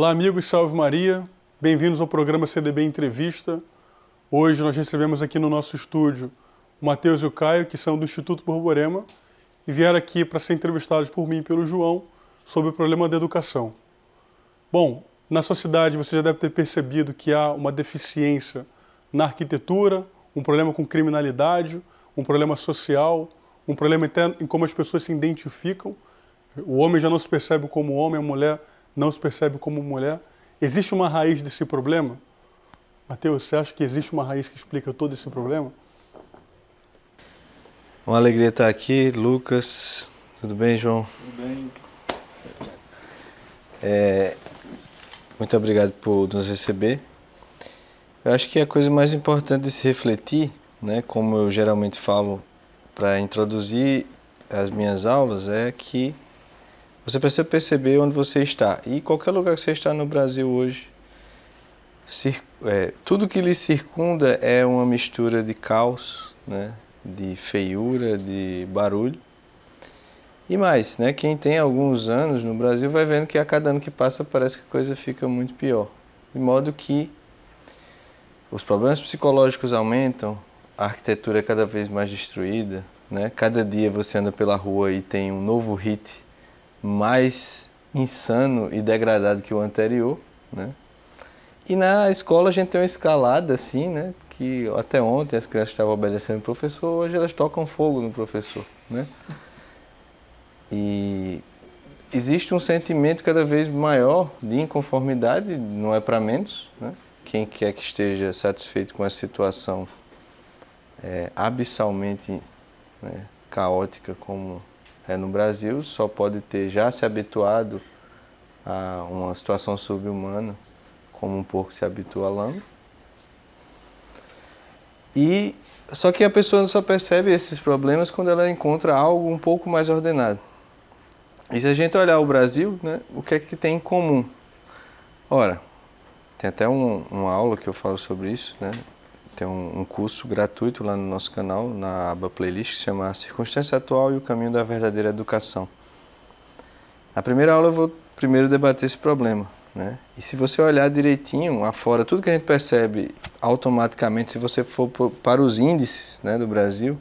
Olá, amigos, salve Maria. Bem-vindos ao programa CDB Entrevista. Hoje nós recebemos aqui no nosso estúdio o Matheus e o Caio, que são do Instituto Borborema, e vieram aqui para ser entrevistados por mim e pelo João sobre o problema da educação. Bom, na sua cidade você já deve ter percebido que há uma deficiência na arquitetura, um problema com criminalidade, um problema social, um problema até em como as pessoas se identificam. O homem já não se percebe como homem, a mulher não se percebe como mulher. Existe uma raiz desse problema? Matheus, você acha que existe uma raiz que explica todo esse problema? Uma alegria estar aqui, Lucas. Tudo bem, João? Tudo bem. Muito obrigado por nos receber. Eu acho que a coisa mais importante de se refletir, né, como eu geralmente falo para introduzir as minhas aulas, é que você precisa perceber onde você está. E qualquer lugar que você está no Brasil hoje, tudo que lhe circunda é uma mistura de caos, né, de feiura, de barulho. E mais, né, quem tem alguns anos no Brasil vai vendo que a cada ano que passa parece que a coisa fica muito pior. De modo que os problemas psicológicos aumentam, a arquitetura é cada vez mais destruída, né? Cada dia você anda pela rua e tem um novo hit mais insano e degradado que o anterior, né? E na escola a gente tem uma escalada assim, né? Que até ontem as crianças estavam obedecendo o professor, hoje elas tocam fogo no professor, né? E existe um sentimento cada vez maior de inconformidade, não é para menos, né? Quem quer que esteja satisfeito com a situação abissalmente, né, caótica como é no Brasil, só pode ter já se habituado a uma situação subhumana, como um porco se habitua à lama. Só que a pessoa só percebe esses problemas quando ela encontra algo um pouco mais ordenado. E se a gente olhar o Brasil, né, o que é que tem em comum? Ora, tem até uma aula que eu falo sobre isso, né? Tem um curso gratuito lá no nosso canal, na aba playlist, que se chama Circunstância Atual e o Caminho da Verdadeira Educação. Na primeira aula eu vou primeiro debater esse problema, né? E se você olhar direitinho afora, tudo que a gente percebe automaticamente, se você for para os índices, né, do Brasil,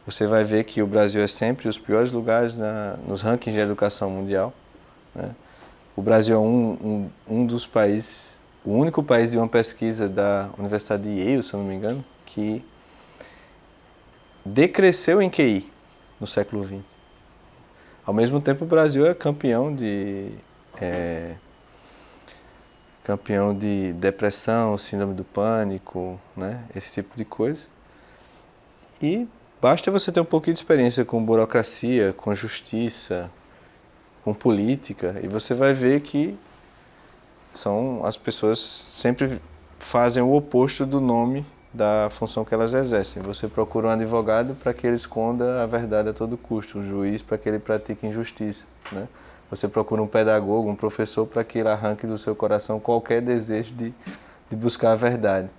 você vai ver que o Brasil é sempre os piores lugares nos rankings de educação mundial, né? O Brasil é um dos países, o único país de uma pesquisa da Universidade de Yale, se eu não me engano, que decresceu em QI no século XX. Ao mesmo tempo, o Brasil é campeão de depressão, síndrome do pânico, né? Esse tipo de coisa. E basta você ter um pouquinho de experiência com burocracia, com justiça, com política, e você vai ver que as pessoas sempre fazem o oposto do nome da função que elas exercem. Você procura um advogado para que ele esconda a verdade a todo custo, um juiz para que ele pratique injustiça, né? Você procura um pedagogo, um professor para que ele arranque do seu coração qualquer desejo de buscar a verdade.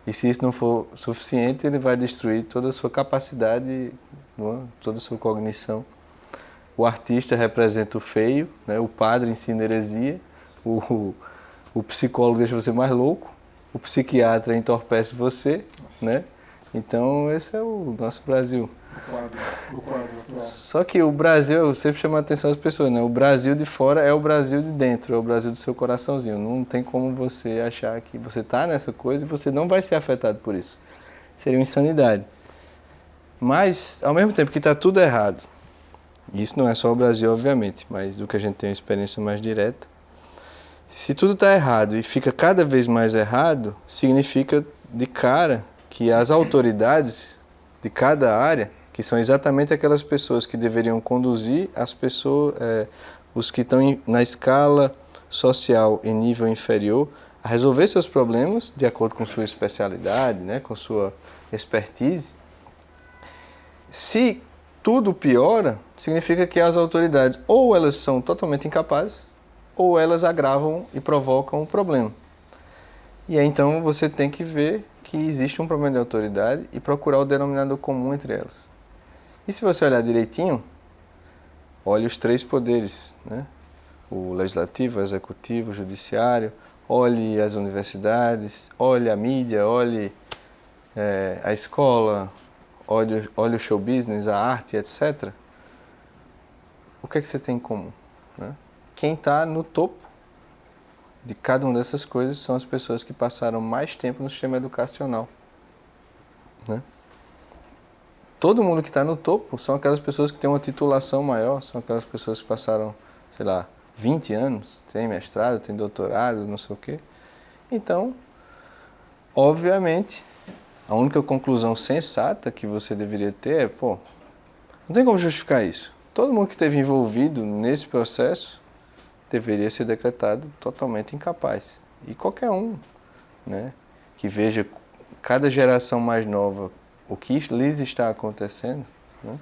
E se isso não for suficiente, ele vai destruir toda a sua capacidade, toda a sua cognição. O artista representa o feio, né? O padre ensina heresia, o psicólogo deixa você mais louco, o psiquiatra entorpece você, né? Então esse é o nosso Brasil. O quadro. Só que o Brasil, eu sempre chamo a atenção das pessoas, né? O Brasil de fora é o Brasil de dentro, é o Brasil do seu coraçãozinho. Não tem como você achar que você está nessa coisa e você não vai ser afetado por isso. Seria uma insanidade. Mas, ao mesmo tempo que está tudo errado, isso não é só o Brasil, obviamente, mas do que a gente tem uma experiência mais direta, se tudo está errado e fica cada vez mais errado, significa de cara que as autoridades de cada área, que são exatamente aquelas pessoas que deveriam conduzir as pessoas, os que estão na escala social em nível inferior, a resolver seus problemas de acordo com sua especialidade, né, com sua expertise. Se tudo piora, significa que as autoridades ou elas são totalmente incapazes, ou elas agravam e provocam o problema. E aí então você tem que ver que existe um problema de autoridade e procurar o denominador comum entre elas. E se você olhar direitinho, olhe os três poderes, né? o legislativo, o executivo, o judiciário, olhe as universidades, olhe a mídia, olhe a escola, olhe o show business, a arte, etc. O que é que você tem em comum? Né? Quem está no topo de cada uma dessas coisas são as pessoas que passaram mais tempo no sistema educacional. Né? Todo mundo que está no topo são aquelas pessoas que têm uma titulação maior, são aquelas pessoas que passaram, sei lá, 20 anos, têm mestrado, têm doutorado, não sei o quê. Então, obviamente, a única conclusão sensata que você deveria ter é, não tem como justificar isso. Todo mundo que esteve envolvido nesse processo deveria ser decretado totalmente incapaz. E qualquer um, né, que veja cada geração mais nova o que lhes está acontecendo, né,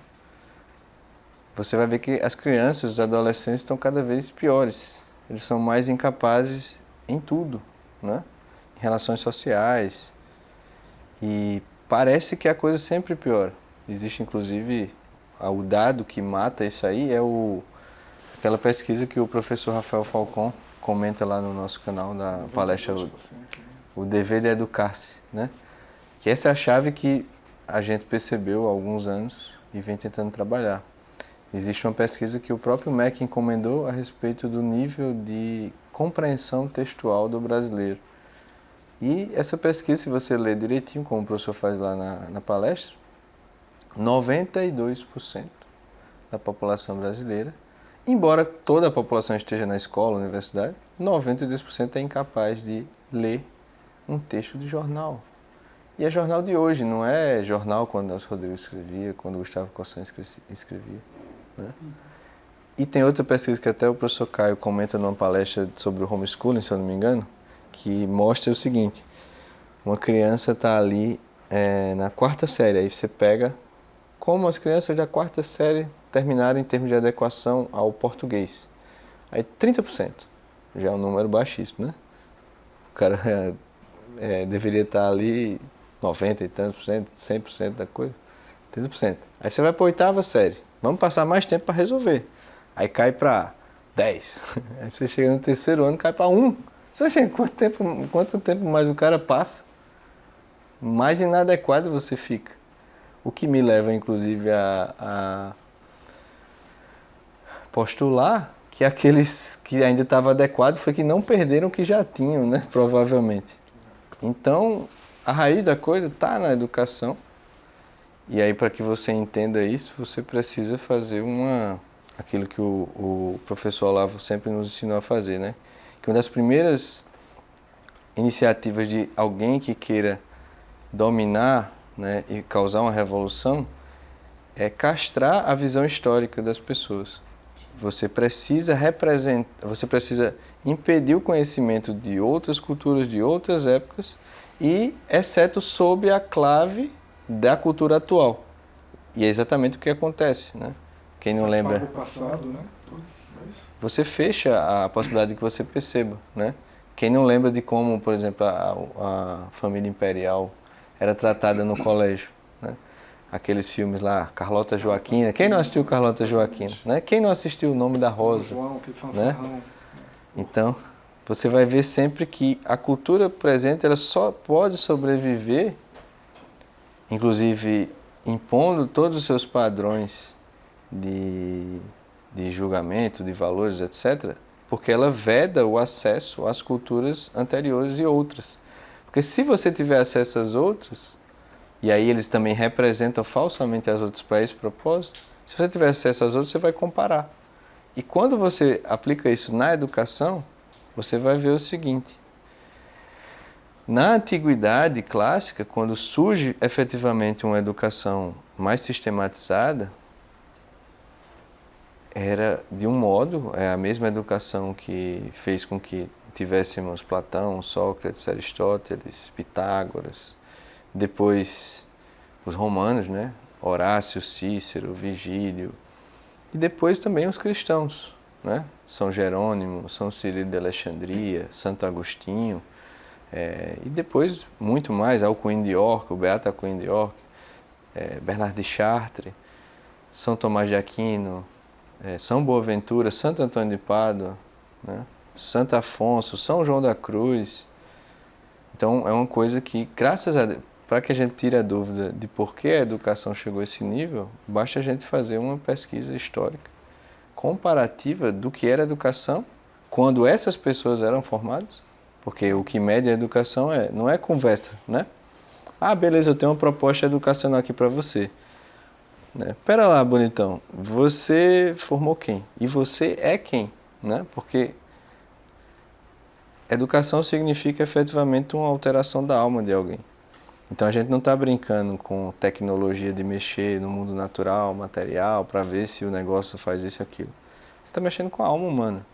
você vai ver que as crianças, os adolescentes estão cada vez piores. Eles são mais incapazes em tudo, né, em relações sociais. E parece que a coisa sempre piora. Existe, inclusive, o dado que mata isso aí aquela pesquisa que o professor Rafael Falcon comenta lá no nosso canal da palestra, o dever de educar-se, né? Que essa é a chave que a gente percebeu há alguns anos e vem tentando trabalhar. Existe uma pesquisa que o próprio MEC encomendou a respeito do nível de compreensão textual do brasileiro. E essa pesquisa, se você ler direitinho, como o professor faz lá na palestra, 92% da população brasileira, embora toda a população esteja na escola, universidade, 92% é incapaz de ler um texto de jornal. E é jornal de hoje, não é jornal quando Nelson Rodrigues escrevia, quando Gustavo Corsã escrevia. Né? E tem outra pesquisa que até o professor Caio comenta numa palestra sobre o homeschooling, se eu não me engano, que mostra o seguinte: uma criança está ali na 4ª série, aí você pega como as crianças da 4ª série terminaram em termos de adequação ao português. Aí 30%, já é um número baixíssimo, né? O cara deveria estar ali 90 e tantos por cento, 100% da coisa, 30%. Aí você vai para a 8ª série, vamos passar mais tempo para resolver. Aí cai para 10, aí você chega no 3º ano, cai para 1. Você acha quanto tempo mais o cara passa, mais inadequado você fica. O que me leva, inclusive, a postular que aqueles que ainda estavam adequados foi que não perderam o que já tinham, né? Provavelmente. Então, a raiz da coisa está na educação. E aí, para que você entenda isso, você precisa fazer aquilo que o professor Olavo sempre nos ensinou a fazer, né? Que uma das primeiras iniciativas de alguém que queira dominar, né, e causar uma revolução é castrar a visão histórica das pessoas. Você precisa impedir o conhecimento de outras culturas, de outras épocas, e exceto sob a clave da cultura atual. E é exatamente o que acontece, né? Quem não lembra... passado, né? Você fecha a possibilidade de que você perceba, né? Quem não lembra de como, por exemplo, a família imperial era tratada no colégio, né? Aqueles filmes lá, Carlota Joaquina. Quem não assistiu Carlota Joaquina? Né? Quem não assistiu O Nome da Rosa? Né? Então, você vai ver sempre que a cultura presente ela só pode sobreviver, inclusive impondo todos os seus padrões de julgamento, de valores, etc., porque ela veda o acesso às culturas anteriores e outras. Porque se você tiver acesso às outras, e aí eles também representam falsamente as outras para esse propósito, se você tiver acesso às outras, você vai comparar. E quando você aplica isso na educação, você vai ver o seguinte: na antiguidade clássica, quando surge efetivamente uma educação mais sistematizada, era de um modo, é a mesma educação que fez com que tivéssemos Platão, Sócrates, Aristóteles, Pitágoras, depois os romanos, né? Horácio, Cícero, Vigílio, e depois também os cristãos, né? São Jerônimo, São Cirilo de Alexandria, Santo Agostinho, e depois muito mais, Alcuin de York, o Beato Alcuin de York, Bernard de Chartres, São Tomás de Aquino, São Boaventura, Santo Antônio de Pádua, né? Santo Afonso, São João da Cruz. Então é uma coisa que, graças a Deus, para que a gente tire a dúvida de por que a educação chegou a esse nível, basta a gente fazer uma pesquisa histórica comparativa do que era a educação quando essas pessoas eram formadas, porque o que mede a educação não é conversa, né? Ah, beleza, eu tenho uma proposta educacional aqui para você. Né? Pera lá, bonitão, você formou quem? E você é quem? Né? Porque educação significa efetivamente uma alteração da alma de alguém. Então a gente não está brincando com tecnologia de mexer no mundo natural, material, para ver se o negócio faz isso e aquilo. Você está mexendo com a alma humana.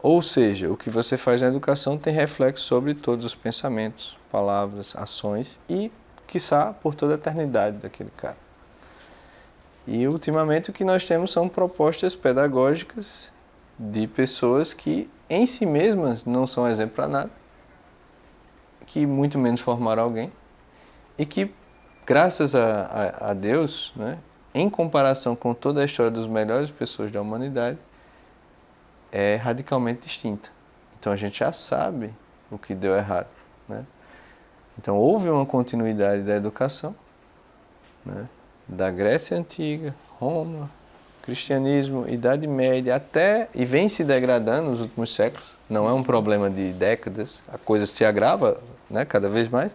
Ou seja, o que você faz na educação tem reflexo sobre todos os pensamentos, palavras, ações e, quiçá, por toda a eternidade daquele cara. E, ultimamente, o que nós temos são propostas pedagógicas de pessoas que, em si mesmas, não são exemplo para nada, que muito menos formaram alguém, e que, graças a Deus, né, em comparação com toda a história das melhores pessoas da humanidade, é radicalmente distinta. Então a gente já sabe o que deu errado, né? Então houve uma continuidade da educação, né, da Grécia Antiga, Roma, cristianismo, Idade Média, até, e vem se degradando nos últimos séculos. Não é um problema de décadas, a coisa se agrava, né, cada vez mais,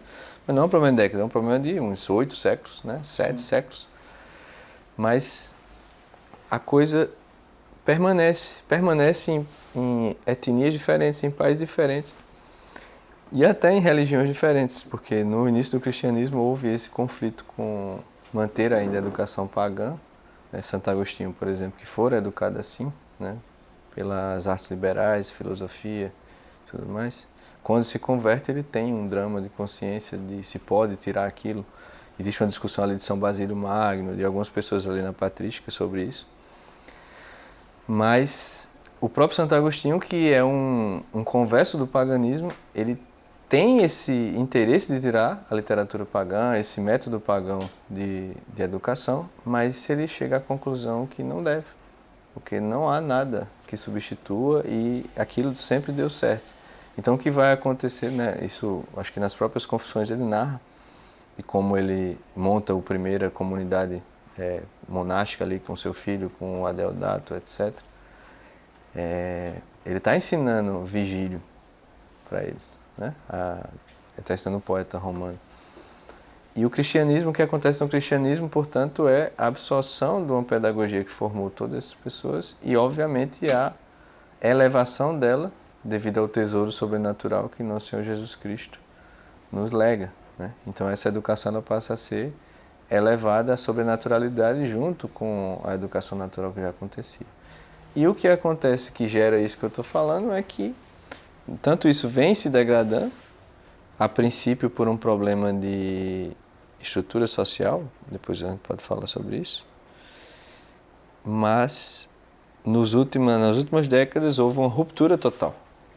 mas não é um problema de décadas, é um problema de uns 8 séculos, né, 7 séculos. Mas a coisa permanece em etnias diferentes, em países diferentes e até em religiões diferentes, porque no início do cristianismo houve esse conflito com manter ainda a educação pagã, né? Santo Agostinho, por exemplo, que fora educado assim, né, pelas artes liberais, filosofia e tudo mais, quando se converte ele tem um drama de consciência de se pode tirar aquilo. Existe uma discussão ali de São Basílio Magno, de algumas pessoas ali na patrística sobre isso. Mas o próprio Santo Agostinho, que é um converso do paganismo, ele tem esse interesse de tirar a literatura pagã, esse método pagão de educação, mas ele chega à conclusão que não deve, porque não há nada que substitua e aquilo sempre deu certo. Então o que vai acontecer, né, isso acho que nas próprias confissões ele narra, de como ele monta a primeira comunidade monástica ali com seu filho, com o Adeodato, etc. Ele está ensinando Vigílio para eles, né? Ele está ensinando um poeta romano. E o cristianismo, o que acontece no cristianismo, portanto, é a absorção de uma pedagogia que formou todas essas pessoas e, obviamente, a elevação dela devido ao tesouro sobrenatural que nosso Senhor Jesus Cristo nos lega, né? Então essa educação ela passa a ser elevada à sobrenaturalidade junto com a educação natural que já acontecia. E o que acontece que gera isso que eu estou falando é que tanto isso vem se degradando, a princípio por um problema de estrutura social, depois a gente pode falar sobre isso, mas nas últimas décadas houve uma ruptura total,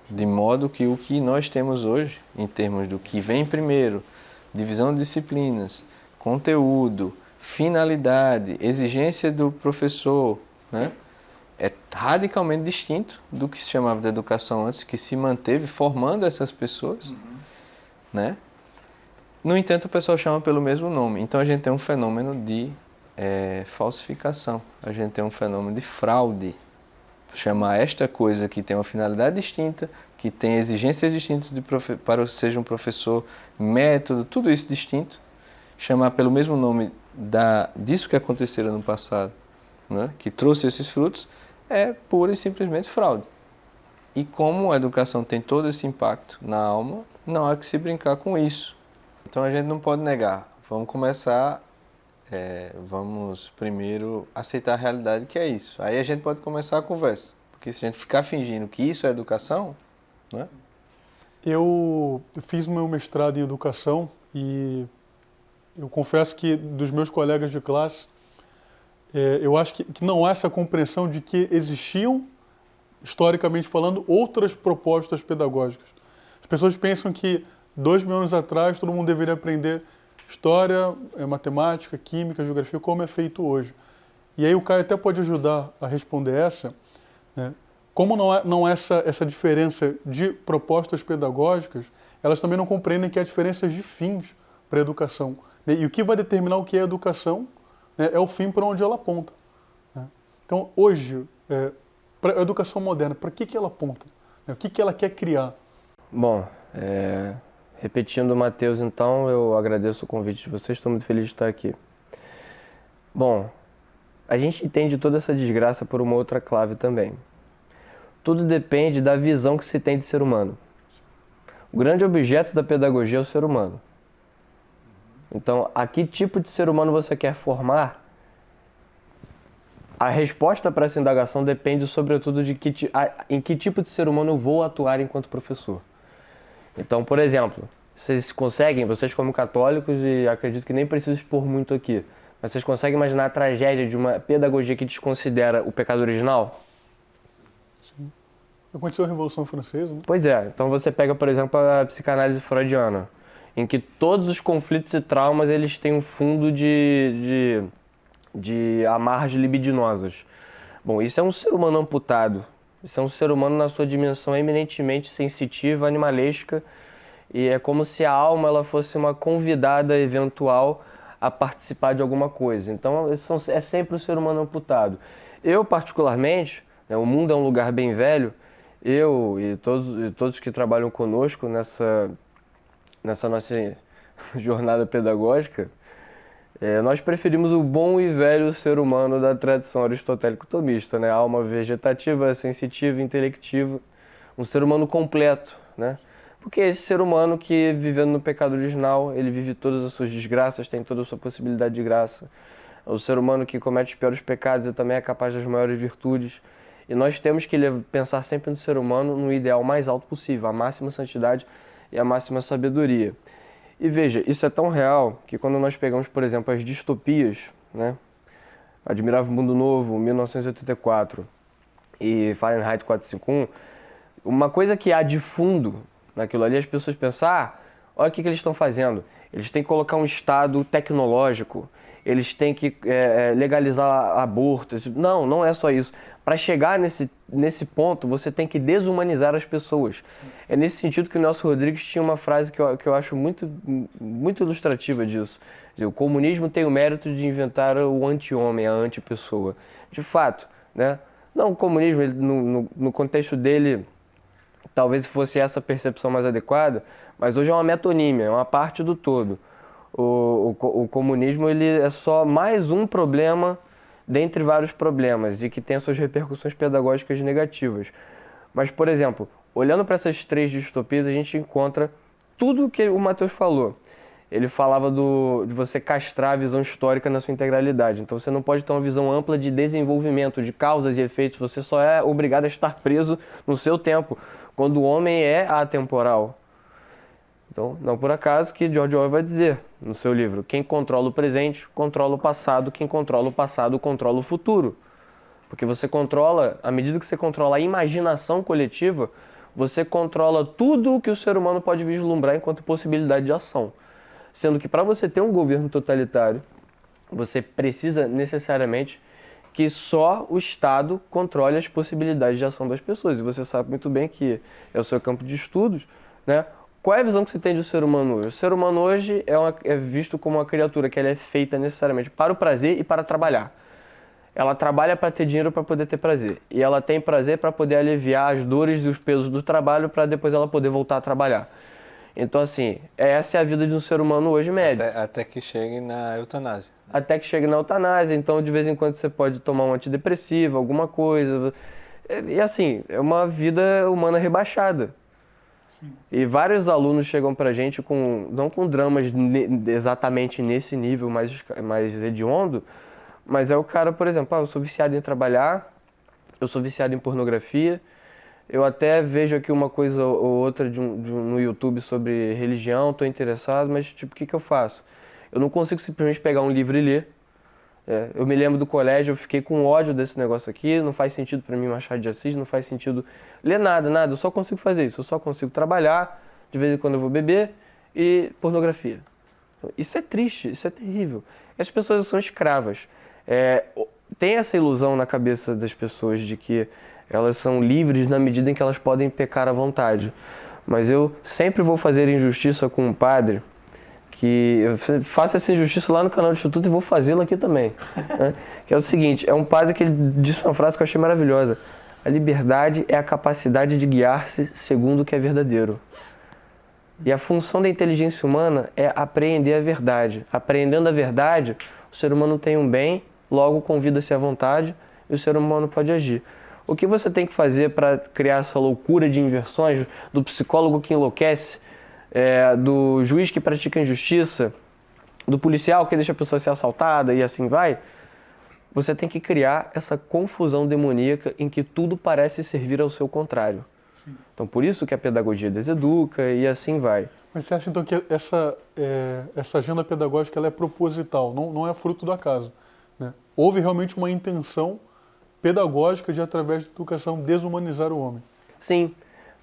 de modo que o que nós temos hoje, em termos do que vem primeiro, divisão de disciplinas, conteúdo, finalidade, exigência do professor, né, é radicalmente distinto do que se chamava de educação antes, que se manteve formando essas pessoas, né? No entanto, o pessoal chama pelo mesmo nome. Então a gente tem um fenômeno de falsificação, a gente tem um fenômeno de fraude. Chamar esta coisa que tem uma finalidade distinta, que tem exigências distintas para seja um professor, método, tudo isso distinto, chamar pelo mesmo nome disso que aconteceu no passado, né, que trouxe esses frutos, é pura e simplesmente fraude. E como a educação tem todo esse impacto na alma, não há que se brincar com isso. Então a gente não pode negar. Vamos começar, vamos primeiro aceitar a realidade que é isso. Aí a gente pode começar a conversa. Porque se a gente ficar fingindo que isso é educação, né? Eu fiz o meu mestrado em educação e eu confesso que dos meus colegas de classe, eu acho que não há essa compreensão de que existiam, historicamente falando, outras propostas pedagógicas. As pessoas pensam que 2.000 anos atrás todo mundo deveria aprender história, matemática, química, geografia, como é feito hoje. E aí o Caio até pode ajudar a responder essa, né? como não há essa diferença de propostas pedagógicas, elas também não compreendem que há diferenças de fins para a educação, né? E o que vai determinar o que é educação, né, é o fim para onde ela aponta, né? Então, hoje, para a educação moderna, para que ela aponta? Né? O que ela quer criar? Bom, repetindo, Matheus, então, eu agradeço o convite de vocês, estou muito feliz de estar aqui. Bom, a gente entende toda essa desgraça por uma outra clave também. Tudo depende da visão que se tem de ser humano. O grande objeto da pedagogia é o ser humano. Então, a que tipo de ser humano você quer formar? A resposta para essa indagação depende, sobretudo, de em que tipo de ser humano eu vou atuar enquanto professor. Então, por exemplo, vocês como católicos, e acredito que nem preciso expor muito aqui, mas vocês conseguem imaginar a tragédia de uma pedagogia que desconsidera o pecado original? Sim. Aconteceu a Revolução Francesa, né? Pois é. Então você pega, por exemplo, a psicanálise freudiana, em que todos os conflitos e traumas eles têm um fundo de amarras libidinosas. Bom, isso é um ser humano amputado. Isso é um ser humano na sua dimensão eminentemente sensitiva, animalesca, e é como se a alma ela fosse uma convidada eventual a participar de alguma coisa. Então é sempre o ser humano amputado. Eu, particularmente, né, o mundo é um lugar bem velho, eu e todos que trabalham conosco nessa nossa jornada pedagógica, nós preferimos o bom e velho ser humano da tradição aristotélico-tomista, né? Alma vegetativa, sensitiva, intelectiva, um ser humano completo, né? Porque esse ser humano que, vivendo no pecado original, ele vive todas as suas desgraças, tem toda a sua possibilidade de graça. O ser humano que comete os piores pecados e também é capaz das maiores virtudes. E nós temos que pensar sempre no ser humano no ideal mais alto possível, a máxima santidade e a máxima sabedoria. E veja, isso é tão real que quando nós pegamos, por exemplo, as distopias, né? Admirável Mundo Novo, 1984 e Fahrenheit 451, uma coisa que há de fundo naquilo ali, as pessoas pensam, olha o que eles estão fazendo. Eles têm que colocar um Estado tecnológico, eles têm que legalizar aborto. Não, não é só isso. Para chegar nesse ponto, você tem que desumanizar as pessoas. É nesse sentido que o Nelson Rodrigues tinha uma frase que eu acho muito, muito ilustrativa disso. O comunismo tem o mérito de inventar o anti-homem, a anti-pessoa. De fato, né? Não, o comunismo, ele, no contexto dele, talvez fosse essa percepção mais adequada, mas hoje é uma metonímia, é uma parte do todo. O comunismo ele é só mais um problema dentre vários problemas e que tem as suas repercussões pedagógicas negativas. Mas, por exemplo, olhando para essas três distopias, a gente encontra tudo o que o Matheus falou. Ele falava de você castrar a visão histórica na sua integralidade. Então você não pode ter uma visão ampla de desenvolvimento, de causas e efeitos. Você só é obrigado a estar preso no seu tempo, quando o homem é atemporal. Então, não por acaso que George Orwell vai dizer no seu livro, quem controla o presente, controla o passado, quem controla o passado, controla o futuro. Porque você controla, à medida que você controla a imaginação coletiva, você controla tudo o que o ser humano pode vislumbrar enquanto possibilidade de ação. Sendo que para você ter um governo totalitário, você precisa necessariamente que só o Estado controle as possibilidades de ação das pessoas. E você sabe muito bem que é o seu campo de estudos, né? Qual é a visão que você tem do ser humano hoje? O ser humano hoje é visto como uma criatura que ela é feita necessariamente para o prazer e para trabalhar. Ela trabalha para ter dinheiro para poder ter prazer. E ela tem prazer para poder aliviar as dores e os pesos do trabalho para depois ela poder voltar a trabalhar. Então, assim, essa é a vida de um ser humano hoje médio. Até que chegue na eutanásia. Até que chegue na eutanásia. Então, de vez em quando, você pode tomar um antidepressivo, alguma coisa. E, assim, é uma vida humana rebaixada. E vários alunos chegam pra gente não com dramas exatamente nesse nível mais hediondo, mas é o cara, por exemplo, eu sou viciado em trabalhar, eu sou viciado em pornografia, eu até vejo aqui uma coisa ou outra no YouTube sobre religião, estou interessado, mas tipo, o que eu faço? Eu não consigo simplesmente pegar um livro e ler. Eu me lembro do colégio, eu fiquei com ódio desse negócio aqui, não faz sentido para mim Machado de Assis, não faz sentido ler nada, eu só consigo fazer isso, eu só consigo trabalhar, de vez em quando eu vou beber e pornografia. Isso é triste, isso é terrível. As pessoas são escravas. Tem essa ilusão na cabeça das pessoas de que elas são livres na medida em que elas podem pecar à vontade. Mas eu sempre vou fazer injustiça com um padre, que eu faço essa injustiça lá no canal do Instituto e vou fazê-la aqui também. Né? Que é o seguinte, é um padre que ele disse uma frase que eu achei maravilhosa. A liberdade é a capacidade de guiar-se segundo o que é verdadeiro. E a função da inteligência humana é apreender a verdade. Apreendendo a verdade, o ser humano tem um bem, logo convida-se à vontade e o ser humano pode agir. O que você tem que fazer para criar essa loucura de inversões, do psicólogo que enlouquece, do juiz que pratica injustiça, do policial que deixa a pessoa ser assaltada e assim vai? Você tem que criar essa confusão demoníaca em que tudo parece servir ao seu contrário. Então, por isso que a pedagogia deseduca e assim vai. Mas você acha então que essa agenda pedagógica ela é proposital, não é fruto do acaso, né? Houve realmente uma intenção pedagógica de, através da educação, desumanizar o homem? Sim,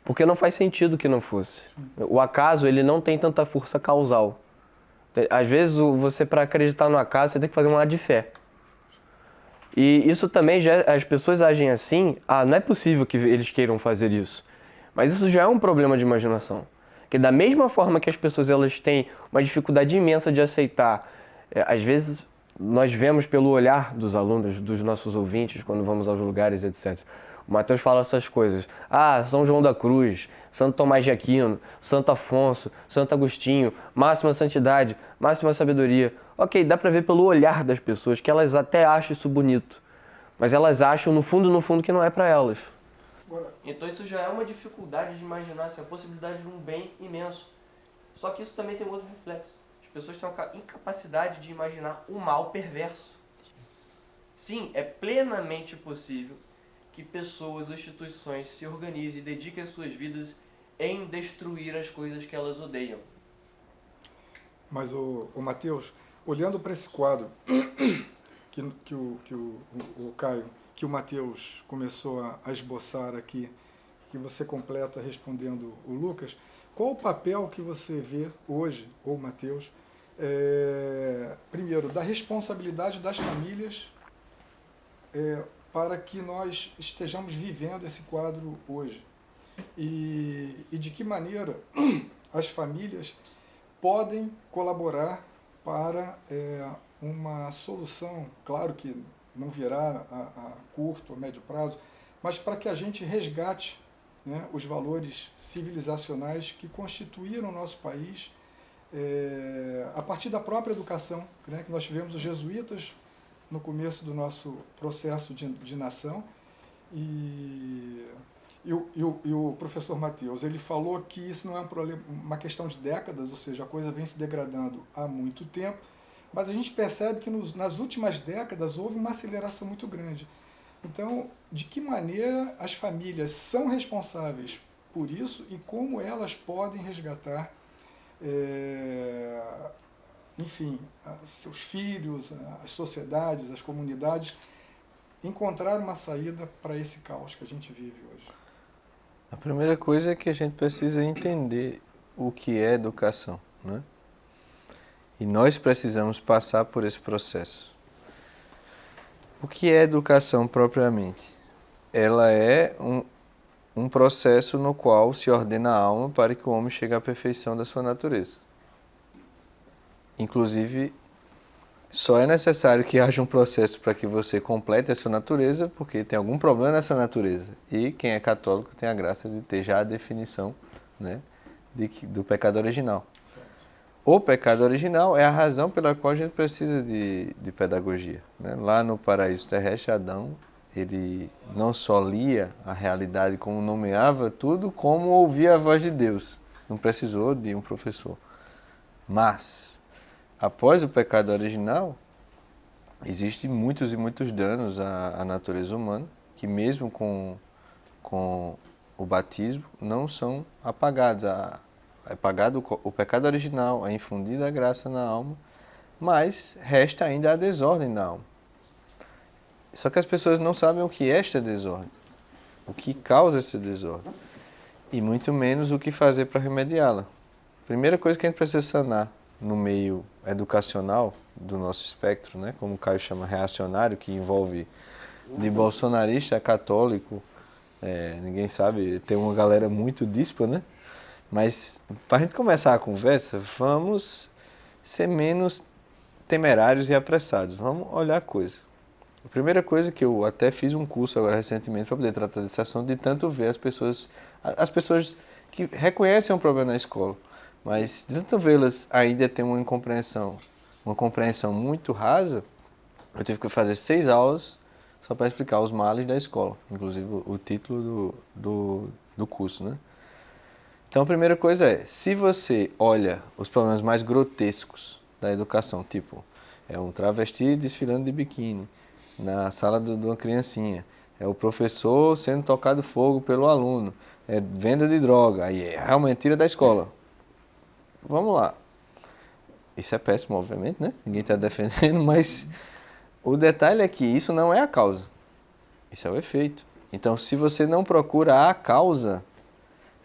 porque não faz sentido que não fosse. O acaso, ele não tem tanta força causal. Às vezes, você, para acreditar no acaso, você tem que fazer um ato de fé. E isso também, as pessoas agem assim, não é possível que eles queiram fazer isso. Mas isso já é um problema de imaginação. Que da mesma forma que as pessoas elas têm uma dificuldade imensa de aceitar, às vezes nós vemos pelo olhar dos alunos, dos nossos ouvintes, quando vamos aos lugares, etc. O Mateus fala essas coisas. São João da Cruz, Santo Tomás de Aquino, Santo Afonso, Santo Agostinho, máxima santidade, máxima sabedoria. Ok, dá pra ver pelo olhar das pessoas que elas até acham isso bonito, mas elas acham no fundo que não é pra elas. Então isso já é uma dificuldade de imaginar assim, a possibilidade de um bem imenso. Só que isso também tem outro reflexo. As pessoas têm a incapacidade de imaginar o mal perverso. Sim, é plenamente possível que pessoas ou instituições se organizem e dediquem as suas vidas em destruir as coisas que elas odeiam. Mas, o Mateus, olhando para esse quadro que o Caio, que o Mateus começou a esboçar aqui, que você completa respondendo o Lucas, qual o papel que você vê hoje, ou Mateus, primeiro, da responsabilidade das famílias para que nós estejamos vivendo esse quadro hoje? E de que maneira as famílias podem colaborar para uma solução, claro que não virá a curto ou médio prazo, mas para que a gente resgate, né, os valores civilizacionais que constituíram o nosso país a partir da própria educação, né, que nós tivemos os jesuítas no começo do nosso processo de nação, e o professor Mateus, ele falou que isso não é um problema, uma questão de décadas, ou seja, a coisa vem se degradando há muito tempo, mas a gente percebe que nas últimas décadas houve uma aceleração muito grande. Então, de que maneira as famílias são responsáveis por isso e como elas podem resgatar, enfim, seus filhos, as sociedades, as comunidades, encontrar uma saída para esse caos que a gente vive hoje? A primeira coisa é que a gente precisa entender o que é educação, né? E nós precisamos passar por esse processo. O que é educação propriamente? Ela é um processo no qual se ordena a alma para que o homem chegue à perfeição da sua natureza. Inclusive, só é necessário que haja um processo para que você complete a sua natureza, porque tem algum problema nessa natureza. E quem é católico tem a graça de ter já a definição, né, do pecado original. O pecado original é a razão pela qual a gente precisa de pedagogia, né? Lá no paraíso terrestre, Adão, ele não só lia a realidade como nomeava tudo, como ouvia a voz de Deus. Não precisou de um professor. Mas, após o pecado original, existem muitos e muitos danos à natureza humana, que mesmo com o batismo não são apagados. É pagado o pecado original, é infundida a graça na alma, mas resta ainda a desordem na alma. Só que as pessoas não sabem o que é esta desordem, o que causa essa desordem, e muito menos o que fazer para remediá-la. Primeira coisa que a gente precisa sanar no meio educacional do nosso espectro, né, como o Caio chama reacionário, que envolve de bolsonarista a católico, Ninguém sabe, tem uma galera muito díspa, né? Mas para a gente começar a conversa, vamos ser menos temerários e apressados. Vamos olhar a coisa. A primeira coisa que eu até fiz um curso agora recentemente para poder tratar desse assunto, de tanto ver as pessoas que reconhecem um problema na escola, mas de tanto vê-las ainda ter uma compreensão muito rasa, eu tive que fazer 6 aulas só para explicar os males da escola, inclusive o título do curso, né? Então a primeira coisa é, se você olha os problemas mais grotescos da educação, tipo, é um travesti desfilando de biquíni na sala de uma criancinha, é o professor sendo tocado fogo pelo aluno, é venda de droga, aí é realmente tira da escola. Vamos lá. Isso é péssimo, obviamente, né? Ninguém está defendendo, mas o detalhe é que isso não é a causa, isso é o efeito. Então, se você não procura a causa,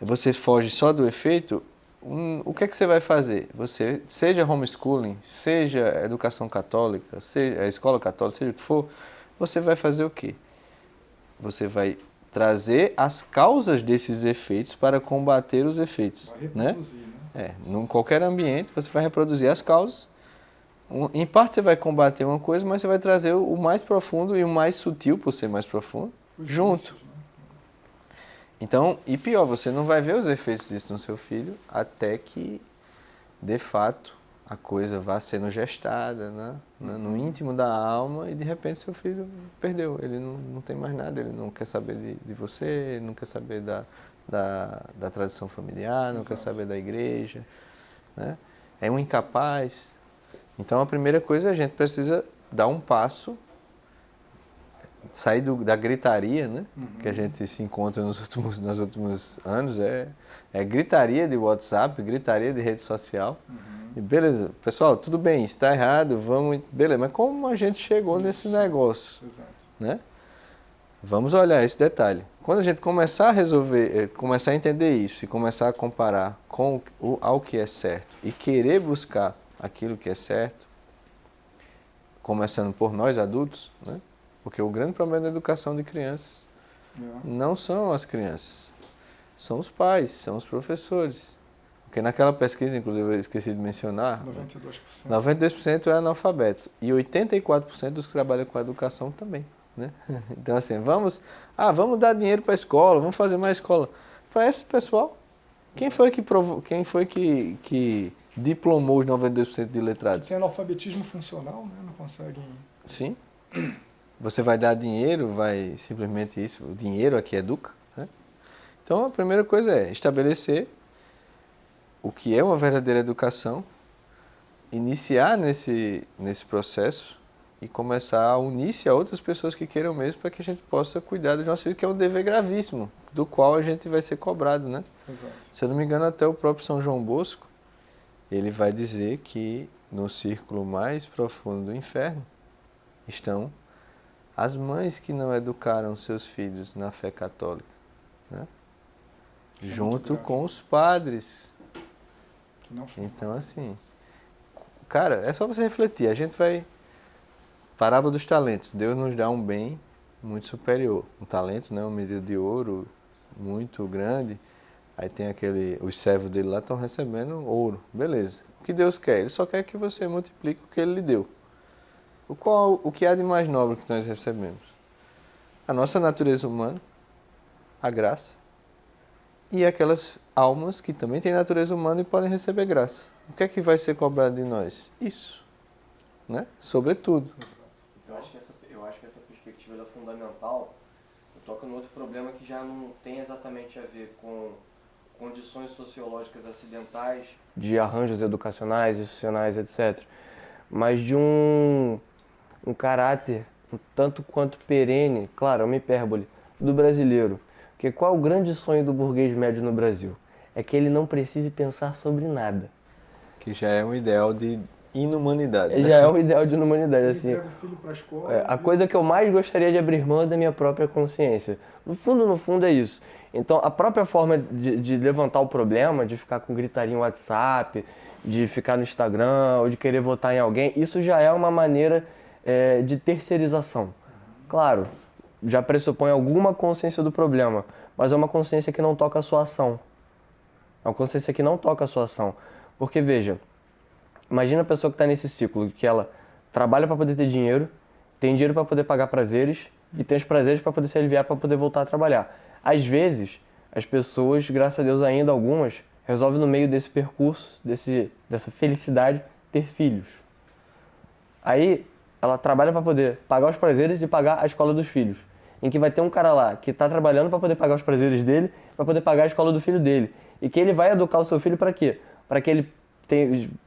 você foge só do efeito, o que é que você vai fazer? Você, seja homeschooling, seja educação católica, seja a escola católica, seja o que for, você vai fazer o quê? Você vai trazer as causas desses efeitos para combater os efeitos. Vai Né? reproduzir, né? Em qualquer ambiente, você vai reproduzir as causas. Em parte você vai combater uma coisa, mas você vai trazer o mais profundo e o mais sutil, por ser mais profundo, junto. Né? Então, e pior, você não vai ver os efeitos disso no seu filho até que, de fato, a coisa vá sendo gestada, né? No íntimo da alma, e de repente seu filho perdeu. Ele não tem mais nada, ele não quer saber de você, ele não quer saber da tradição familiar, não quer saber da igreja, né? É um incapaz. Então a primeira coisa, a gente precisa dar um passo, sair da gritaria, né? Que a gente se encontra nos últimos anos, é gritaria de WhatsApp, gritaria de rede social. E beleza, pessoal, tudo bem, está errado, vamos... Beleza, mas como a gente chegou nesse negócio? Exato. Né? Vamos olhar esse detalhe. Quando a gente começar a resolver, começar a entender isso e começar a comparar ao que é certo e querer buscar aquilo que é certo, começando por nós adultos, né? Porque o grande problema da educação de crianças não são as crianças, são os pais, são os professores. Porque naquela pesquisa, inclusive eu esqueci de mencionar, 92% é analfabeto e 84% dos que trabalham com a educação também. Né? Então assim, vamos dar dinheiro para a escola, vamos fazer mais escola. Para esse pessoal, quem foi que diplomou os 92% de letrados? Tem analfabetismo funcional, né? Não conseguem... Sim. Você vai dar dinheiro, vai simplesmente isso, o dinheiro aqui educa. Né? Então a primeira coisa é estabelecer o que é uma verdadeira educação, iniciar nesse processo e começar a unir-se a outras pessoas que queiram mesmo para que a gente possa cuidar do nosso filho, que é um dever gravíssimo, do qual a gente vai ser cobrado, né? Exato. Se eu não me engano, até o próprio São João Bosco, ele vai dizer que no círculo mais profundo do inferno estão as mães que não educaram seus filhos na fé católica, né? Junto com os padres. Então, assim, cara, é só você refletir. A gente vai... Parábola dos talentos. Deus nos dá um bem muito superior. Um talento, né? Um medida de ouro muito grande. Aí tem os servos dele lá estão recebendo ouro. Beleza. O que Deus quer? Ele só quer que você multiplique o que Ele lhe deu. O que há de mais nobre que nós recebemos? A nossa natureza humana, a graça, e aquelas almas que também têm natureza humana e podem receber graça. O que é que vai ser cobrado de nós? Isso, né? Sobretudo. Eu acho que essa perspectiva é fundamental. Toca no outro problema que já não tem exatamente a ver com condições sociológicas acidentais, de arranjos educacionais, institucionais, etc., mas de um caráter um tanto quanto perene, claro, é uma hipérbole, do brasileiro. Porque qual é o grande sonho do burguês médio no Brasil? É que ele não precise pensar sobre nada. Que já é um ideal de inumanidade. Já é um ideal de inumanidade, assim. Entrega o filho para a escola. A coisa que eu mais gostaria de abrir mão é da minha própria consciência. No fundo é isso. Então, a própria forma de levantar o problema, de ficar com gritaria no WhatsApp, de ficar no Instagram, ou de querer votar em alguém, isso já é uma maneira de terceirização. Claro, já pressupõe alguma consciência do problema, mas é uma consciência que não toca a sua ação. É uma consciência que não toca a sua ação. Porque, veja, imagina a pessoa que está nesse ciclo, que ela trabalha para poder ter dinheiro, tem dinheiro para poder pagar prazeres e tem os prazeres para poder se aliviar, para poder voltar a trabalhar. Às vezes, as pessoas, graças a Deus ainda algumas, resolvem no meio desse percurso, dessa felicidade, ter filhos. Aí, ela trabalha para poder pagar os prazeres e pagar a escola dos filhos. Em que vai ter um cara lá que está trabalhando para poder pagar os prazeres dele, para poder pagar a escola do filho dele. E que ele vai educar o seu filho para quê? Para que ele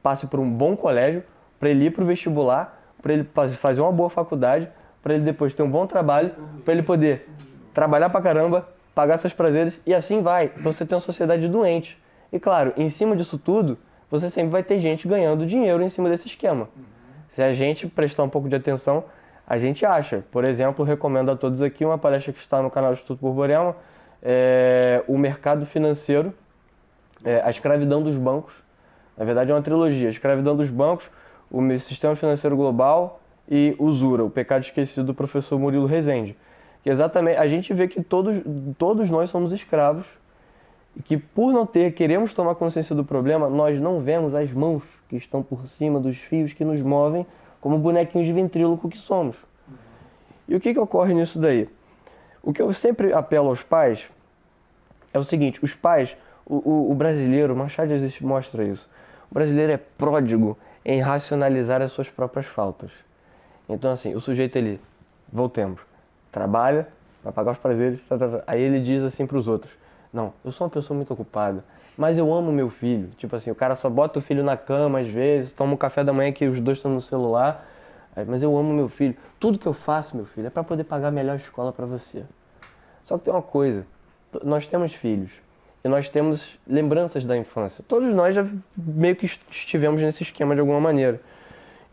passe por um bom colégio, para ele ir para o vestibular, para ele fazer uma boa faculdade, para ele depois ter um bom trabalho, para ele poder trabalhar pra caramba, pagar seus prazeres e assim vai. Então você tem uma sociedade doente. E claro, em cima disso tudo, você sempre vai ter gente ganhando dinheiro em cima desse esquema. Se a gente prestar um pouco de atenção, a gente acha. Por exemplo, recomendo a todos aqui uma palestra que está no canal do Instituto Borborema, o mercado financeiro, a escravidão dos bancos. Na verdade é uma trilogia, a escravidão dos bancos, o sistema financeiro global e usura, o pecado esquecido do professor Murilo Rezende. Que exatamente, a gente vê que todos nós somos escravos e que por não queremos tomar consciência do problema, nós não vemos as mãos que estão por cima dos fios que nos movem como bonequinhos de ventríloco que somos. E o que ocorre nisso daí? O que eu sempre apelo aos pais é o seguinte, os pais, o brasileiro, Machado de Assis mostra isso, o brasileiro é pródigo em racionalizar as suas próprias faltas. Então assim, o sujeito ele, voltemos, trabalha, vai pagar os prazeres, aí ele diz assim para os outros, não, eu sou uma pessoa muito ocupada, mas eu amo meu filho. Tipo assim, o cara só bota o filho na cama às vezes, toma um café da manhã que os dois estão no celular, mas eu amo meu filho. Tudo que eu faço, meu filho, é para poder pagar a melhor escola para você. Só que tem uma coisa, nós temos filhos e nós temos lembranças da infância. Todos nós já meio que estivemos nesse esquema de alguma maneira.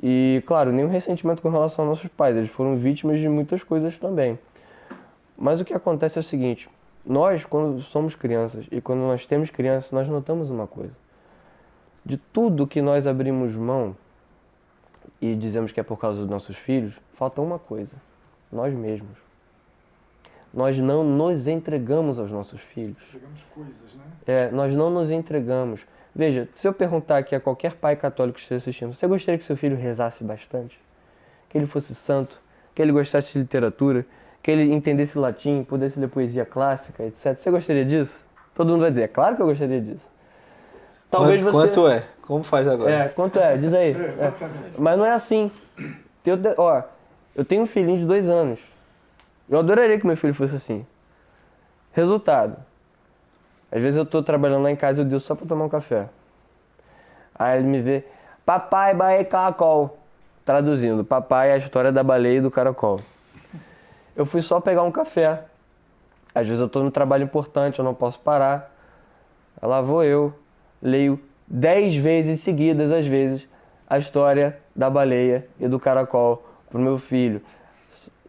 E, claro, nenhum ressentimento com relação aos nossos pais, eles foram vítimas de muitas coisas também. Mas o que acontece é o seguinte, nós, quando somos crianças e quando nós temos crianças, nós notamos uma coisa. De tudo que nós abrimos mão e dizemos que é por causa dos nossos filhos, falta uma coisa, nós mesmos. Nós não nos entregamos aos nossos filhos. Entregamos coisas, né? Nós não nos entregamos. Veja, se eu perguntar aqui a qualquer pai católico que esteja assistindo, você gostaria que seu filho rezasse bastante? Que ele fosse santo? Que ele gostasse de literatura? Que ele entendesse latim, pudesse ler poesia clássica, etc. Você gostaria disso? Todo mundo vai dizer, é claro que eu gostaria disso. Talvez você... Quanto é? Como faz agora? Quanto é? Diz aí. Mas não é assim. Eu tenho um filhinho de 2 anos. Eu adoraria que meu filho fosse assim. Resultado. Às vezes eu tô trabalhando lá em casa e eu deu só pra tomar um café. Aí ele me vê, papai, baleia, caracol. Traduzindo, papai é a história da baleia e do caracol. Eu fui só pegar um café. Às vezes eu tô no trabalho importante, eu não posso parar. Lá vou eu, leio 10 vezes seguidas, às vezes, a história da baleia e do caracol pro meu filho.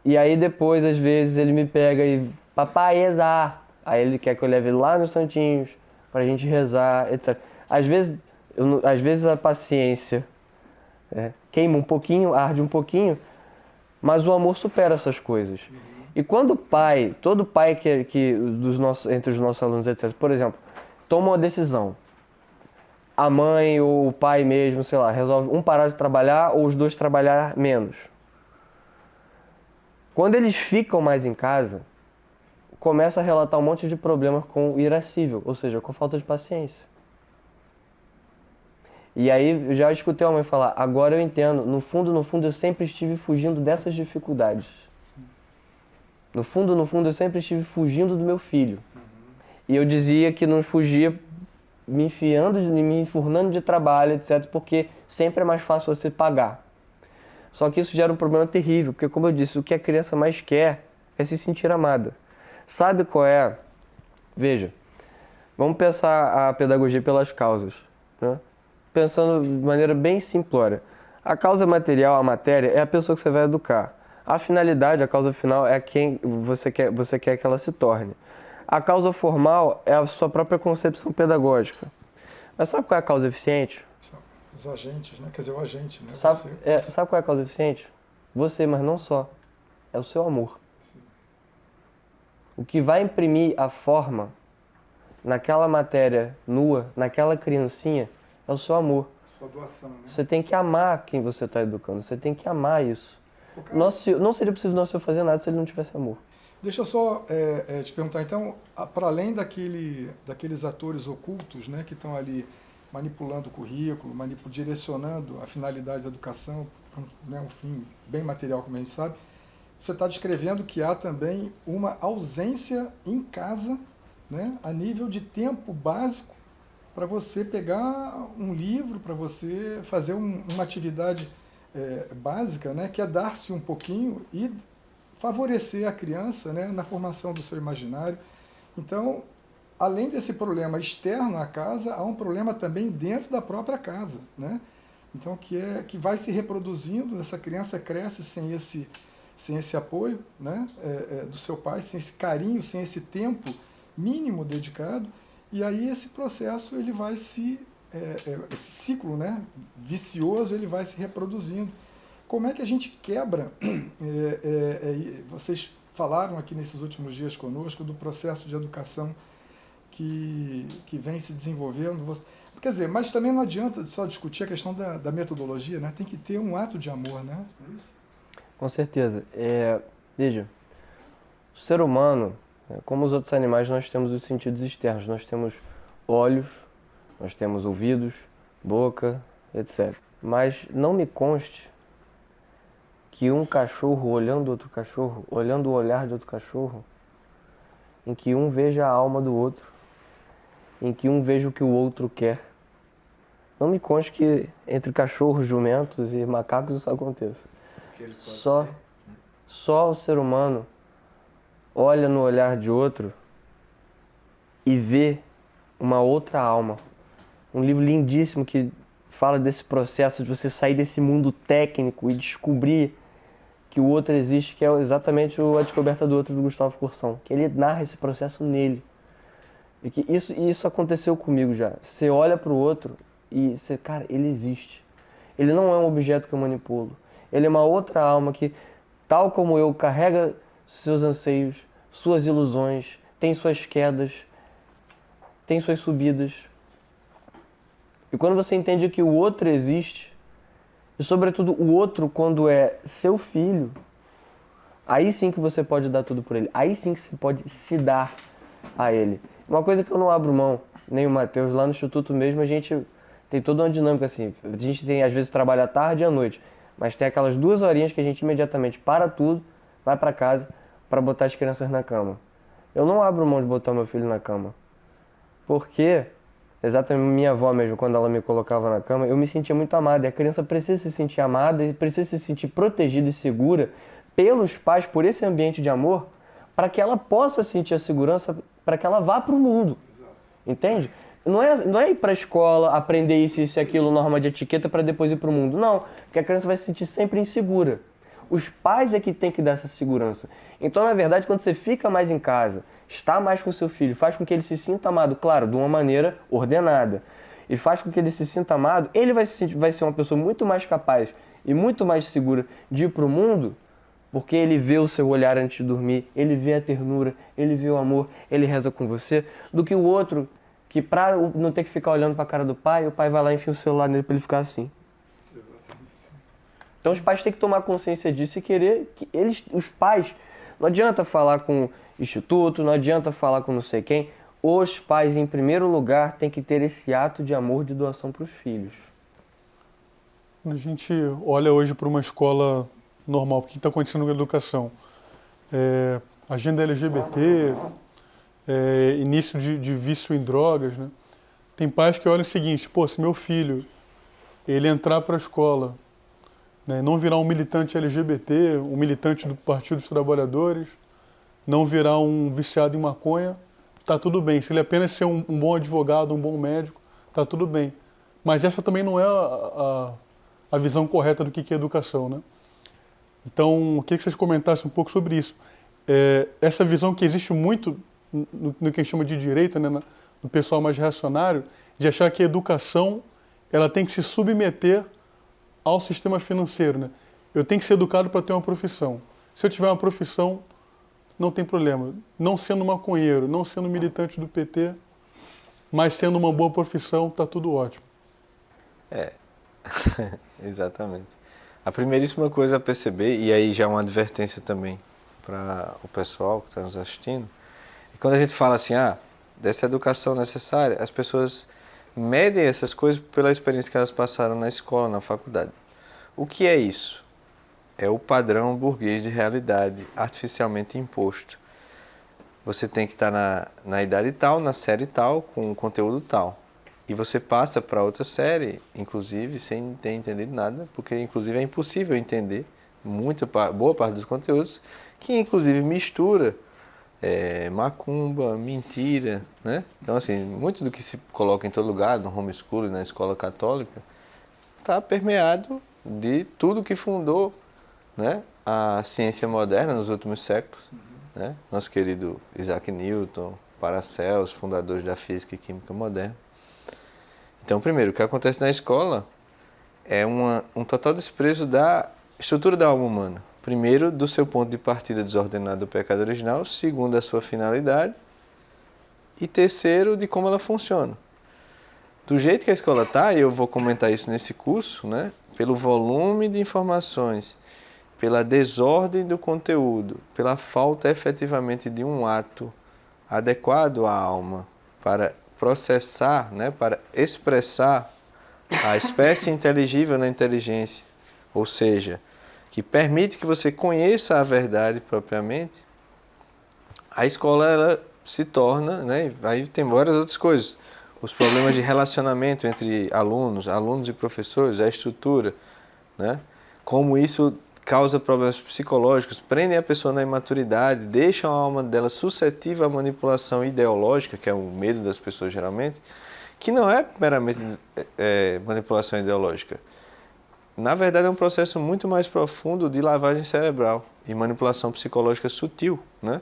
E aí depois, às vezes, ele me pega e, papai, rezar. Aí ele quer que eu leve ele lá nos santinhos, pra gente rezar, etc. Às vezes a paciência queima um pouquinho, arde um pouquinho, mas o amor supera essas coisas. E quando todo pai entre os nossos alunos, etc., por exemplo, toma uma decisão, a mãe ou o pai mesmo, sei lá, resolve um parar de trabalhar ou os dois trabalhar menos. Quando eles ficam mais em casa, começa a relatar um monte de problemas com o irascível, ou seja, com falta de paciência. E aí eu já escutei a mãe falar, agora eu entendo, no fundo eu sempre estive fugindo dessas dificuldades. No fundo eu sempre estive fugindo do meu filho. E eu dizia que não fugia me enfurnando de trabalho, etc., porque sempre é mais fácil você pagar. Só que isso gera um problema terrível, porque, como eu disse, o que a criança mais quer é se sentir amada. Sabe qual é? Veja, vamos pensar a pedagogia pelas causas, né? Pensando de maneira bem simplória. A causa material, a matéria, é a pessoa que você vai educar. A finalidade, a causa final, é quem você quer que ela se torne. A causa formal é a sua própria concepção pedagógica. Mas sabe qual é a causa eficiente? Os agentes, né? Quer dizer, o agente, né? Sabe qual é a causa eficiente? Você, mas não só. É o seu amor. Sim. O que vai imprimir a forma naquela matéria nua, naquela criancinha, é o seu amor. Sua doação, né? Você tem que amar quem você está educando, você tem que amar isso. Cara, Não seria possível nosso Senhor fazer nada se ele não tivesse amor. deixa eu só te perguntar, então, para além daqueles atores ocultos, né, que estão ali manipulando o currículo, direcionando a finalidade da educação, né, um fim bem material, como a gente sabe, você está descrevendo que há também uma ausência em casa, né, a nível de tempo básico, para você pegar um livro, para você fazer uma atividade básica, né, que é dar-se um pouquinho e favorecer a criança, né, na formação do seu imaginário. Então, além desse problema externo à casa, há um problema também dentro da própria casa, né? Então, que vai se reproduzindo, essa criança cresce sem esse apoio, né, do seu pai, sem esse carinho, sem esse tempo mínimo dedicado, e aí esse processo ele vai esse ciclo, né, vicioso, ele vai se reproduzindo. Como é que a gente quebra? Vocês falaram aqui nesses últimos dias conosco do processo de educação que vem se desenvolvendo. Quer dizer, mas também não adianta só discutir a questão da metodologia, né? Tem que ter um ato de amor, né? É isso? Com certeza. Veja, o ser humano, como os outros animais, nós temos os sentidos externos. Nós temos olhos, nós temos ouvidos, boca, etc. Mas não me conste que um cachorro olhando outro cachorro, olhando o olhar de outro cachorro, em que um veja a alma do outro, em que um veja o que o outro quer. Não me conste que entre cachorros, jumentos e macacos isso aconteça. Só o ser humano olha no olhar de outro e vê uma outra alma. Um livro lindíssimo que fala desse processo de você sair desse mundo técnico e descobrir que o outro existe, que é exatamente A Descoberta do Outro, do Gustavo Coursão, que ele narra esse processo nele. E que isso aconteceu comigo já. Você olha para o outro e você, cara, ele existe. Ele não é um objeto que eu manipulo. Ele é uma outra alma que, tal como eu, carrega seus anseios, suas ilusões, tem suas quedas, tem suas subidas. E quando você entende que o outro existe, e sobretudo o outro quando é seu filho, aí sim que você pode dar tudo por ele. Aí sim que você pode se dar a ele. Uma coisa que eu não abro mão, nem o Matheus, lá no Instituto mesmo, a gente tem toda uma dinâmica assim. A gente tem, às vezes, trabalha à tarde e à noite, mas tem aquelas 2 horinhas que a gente imediatamente para tudo, vai para casa para botar as crianças na cama. Eu não abro mão de botar meu filho na cama. Porque, exatamente minha avó mesmo, quando ela me colocava na cama, eu me sentia muito amada. E a criança precisa se sentir amada e precisa se sentir protegida e segura pelos pais, por esse ambiente de amor, para que ela possa sentir a segurança, para que ela vá para o mundo. Exato. Entende? Não é ir para a escola, aprender isso e aquilo, norma de etiqueta, para depois ir para o mundo. Não, porque a criança vai se sentir sempre insegura. Os pais é que tem que dar essa segurança. Então, na verdade, quando você fica mais em casa, está mais com seu filho, faz com que ele se sinta amado, claro, de uma maneira ordenada, e faz com que ele se sinta amado, ele vai ser uma pessoa muito mais capaz e muito mais segura de ir para o mundo, porque ele vê o seu olhar antes de dormir, ele vê a ternura, ele vê o amor, ele reza com você, do que o outro que, para não ter que ficar olhando para a cara do pai, o pai vai lá e enfia o celular nele para ele ficar assim. Então os pais têm que tomar consciência disso e querer que os pais, não adianta falar com o instituto, não adianta falar com não sei quem, os pais, em primeiro lugar, têm que ter esse ato de amor, de doação para os filhos. Quando a gente olha hoje para uma escola normal, o que está acontecendo com a educação? Agenda LGBT, início de vício em drogas, né? Tem pais que olham o seguinte, pô, se meu filho ele entrar para a escola, né, não virar um militante LGBT, um militante do Partido dos Trabalhadores, não virar um viciado em maconha, tá tudo bem. Se ele apenas ser um bom advogado, um bom médico, tá tudo bem. Mas essa também não é a visão correta do que é educação, né? Então, eu queria que vocês comentassem um pouco sobre isso. Essa visão que existe muito no que a gente chama de direita, né, no pessoal mais reacionário, de achar que a educação ela tem que se submeter ao sistema financeiro, né? Eu tenho que ser educado para ter uma profissão. Se eu tiver uma profissão, não tem problema. Não sendo maconheiro, não sendo militante do PT, mas sendo uma boa profissão, tá tudo ótimo. Exatamente. A primeiríssima coisa a perceber, e aí já é uma advertência também para o pessoal que está nos assistindo, é quando a gente fala assim, dessa educação necessária, as pessoas medem essas coisas pela experiência que elas passaram na escola, na faculdade. O que é isso? É o padrão burguês de realidade artificialmente imposto. Você tem que estar na idade tal, na série tal, com o conteúdo tal. E você passa para outra série, inclusive, sem ter entendido nada, porque, inclusive, é impossível entender boa parte dos conteúdos, que, inclusive, mistura macumba, mentira, né? Então, assim, muito do que se coloca em todo lugar, no homeschooling, na escola católica, está permeado de tudo que fundou, né, a ciência moderna nos últimos séculos, né? Nosso querido Isaac Newton, Paracelso, fundadores da física e química moderna. Então, primeiro, o que acontece na escola é um total desprezo da estrutura da alma humana. Primeiro, do seu ponto de partida desordenado do pecado original. Segundo, da sua finalidade. E terceiro, de como ela funciona. Do jeito que a escola está, e eu vou comentar isso nesse curso, né? Pelo volume de informações, pela desordem do conteúdo, pela falta efetivamente de um ato adequado à alma para processar, né? Para expressar a espécie inteligível na inteligência, ou seja, que permite que você conheça a verdade propriamente, a escola ela se torna, né, aí tem várias outras coisas, os problemas de relacionamento entre alunos e professores, a estrutura, né, como isso causa problemas psicológicos, prendem a pessoa na imaturidade, deixam a alma dela suscetível à manipulação ideológica, que é o medo das pessoas geralmente, que não é meramente manipulação ideológica. Na verdade, é um processo muito mais profundo de lavagem cerebral e manipulação psicológica sutil, né?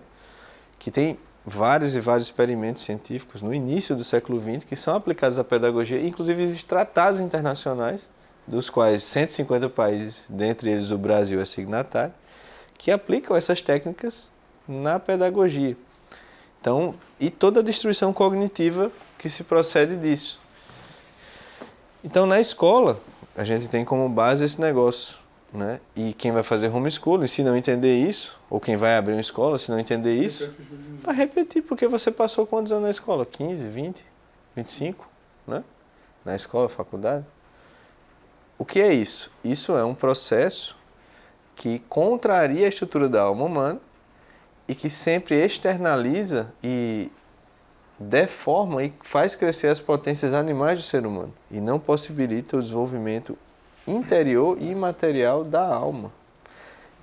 Que tem vários e vários experimentos científicos no início do século XX que são aplicados à pedagogia. Inclusive, existem tratados internacionais, dos quais 150 países, dentre eles o Brasil é signatário, que aplicam essas técnicas na pedagogia. Então, e toda a destruição cognitiva que se procede disso. Então, na escola, a gente tem como base esse negócio, né? E quem vai fazer homeschooling, se não entender isso, ou quem vai abrir uma escola, se não entender isso, vai repetir, porque você passou quantos anos na escola? 15, 20, 25, né? Na escola, faculdade. O que é isso? Isso é um processo que contraria a estrutura da alma humana e que sempre externaliza e deforma e faz crescer as potências animais do ser humano e não possibilita o desenvolvimento interior e imaterial da alma,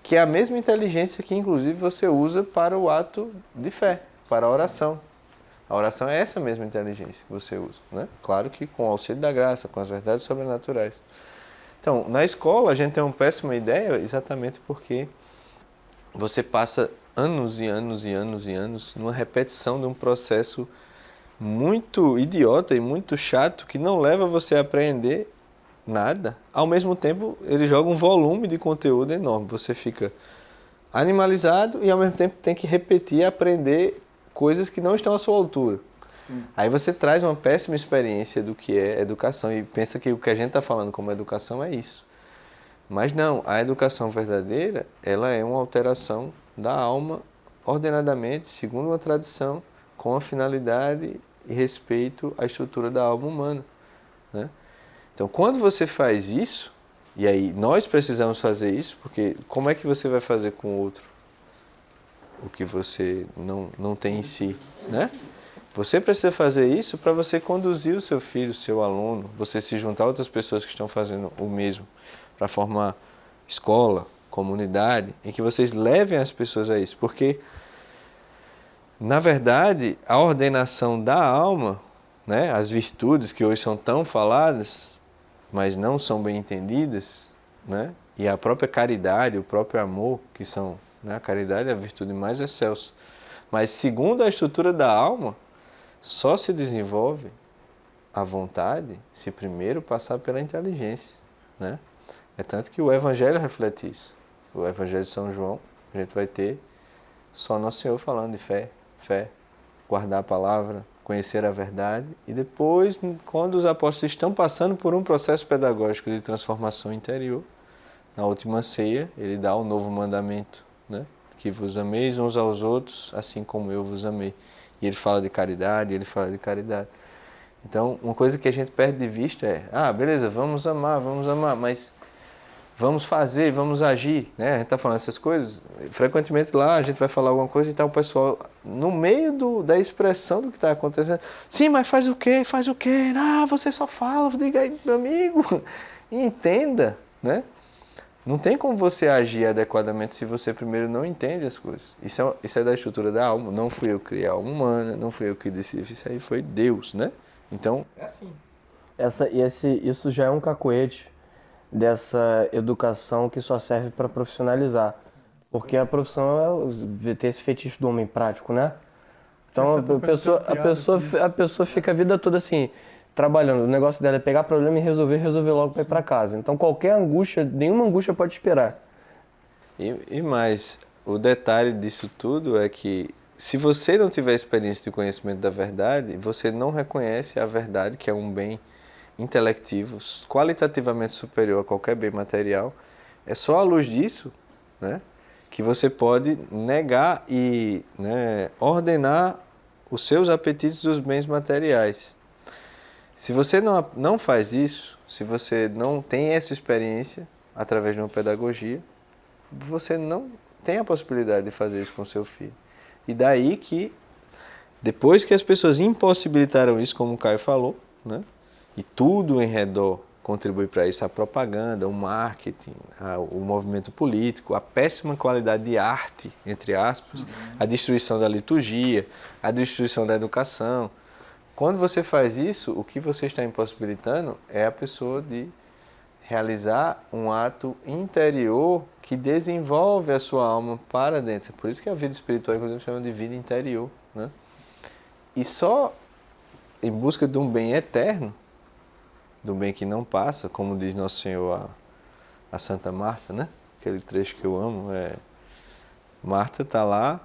que é a mesma inteligência que inclusive você usa para o ato de fé, para a oração. A oração é essa mesma inteligência que você usa, né? Claro que com o auxílio da graça, com as verdades sobrenaturais. Então, na escola a gente tem uma péssima ideia exatamente porque você passa anos e anos e anos e anos numa repetição de um processo muito idiota e muito chato que não leva você a aprender nada. Ao mesmo tempo, ele joga um volume de conteúdo enorme. Você fica animalizado e ao mesmo tempo tem que repetir e aprender coisas que não estão à sua altura. Sim. Aí você traz uma péssima experiência do que é educação e pensa que o que a gente está falando como educação é isso. Mas não, a educação verdadeira, ela é uma alteração da alma ordenadamente, segundo uma tradição, com a finalidade e respeito à estrutura da alma humana, né? Então, quando você faz isso, e aí nós precisamos fazer isso, porque como é que você vai fazer com o outro o que você não tem em si, né? Você precisa fazer isso para você conduzir o seu filho, o seu aluno, você se juntar a outras pessoas que estão fazendo o mesmo, para formar escola, comunidade, em que vocês levem as pessoas a isso. Porque, na verdade, a ordenação da alma, né, as virtudes que hoje são tão faladas, mas não são bem entendidas, né, e a própria caridade, o próprio amor, que são, né, a caridade é a virtude mais excelsa. Mas, segundo a estrutura da alma, só se desenvolve a vontade se primeiro passar pela inteligência, né? É tanto que o Evangelho reflete isso. O Evangelho de São João, a gente vai ter Só Nosso Senhor falando de fé, guardar a palavra, conhecer a verdade. E depois, quando os apóstolos estão passando por um processo pedagógico de transformação interior, na última ceia, ele dá o novo mandamento, né? Que vos ameis uns aos outros, assim como eu vos amei. E ele fala de caridade, Então, uma coisa que a gente perde de vista é, beleza, vamos amar, mas vamos fazer, vamos agir, né? A gente está falando essas coisas, frequentemente lá a gente vai falar alguma coisa e tá o pessoal no meio da expressão do que está acontecendo. Sim, mas faz o quê? Você só fala, diga aí, meu amigo, entenda, né? Não tem como você agir adequadamente se você primeiro não entende as coisas. Isso é da estrutura da alma. Não fui eu que criei a alma humana, não fui eu que disse isso aí foi Deus, né? Então... É assim. Isso já é um cacoete dessa educação que só serve para profissionalizar. Porque a profissão é ter esse fetiche do homem prático, né? Então a pessoa fica a vida toda assim, trabalhando. O negócio dela é pegar problema e resolver logo para ir para casa. Então qualquer angústia, nenhuma angústia pode esperar. E mais, o detalhe disso tudo é que se você não tiver experiência de conhecimento da verdade, você não reconhece a verdade, que é um bem intelectivo, qualitativamente superior a qualquer bem material. É só à luz disso, né, que você pode negar e, né, ordenar os seus apetites dos bens materiais. Se você não faz isso, se você não tem essa experiência através de uma pedagogia, você não tem a possibilidade de fazer isso com seu filho. E daí que, depois que as pessoas impossibilitaram isso, como o Caio falou, né, e tudo em redor contribui para isso, a propaganda, o marketing, o movimento político, a péssima qualidade de arte, entre aspas, a destruição da liturgia, a destruição da educação. Quando você faz isso, o que você está impossibilitando é a pessoa de realizar um ato interior que desenvolve a sua alma para dentro. Por isso que a vida espiritual, inclusive, chama de vida interior, né? E só em busca de um bem eterno, do bem que não passa, como diz Nosso Senhor a Santa Marta, né? Aquele trecho que eu amo, Marta está lá,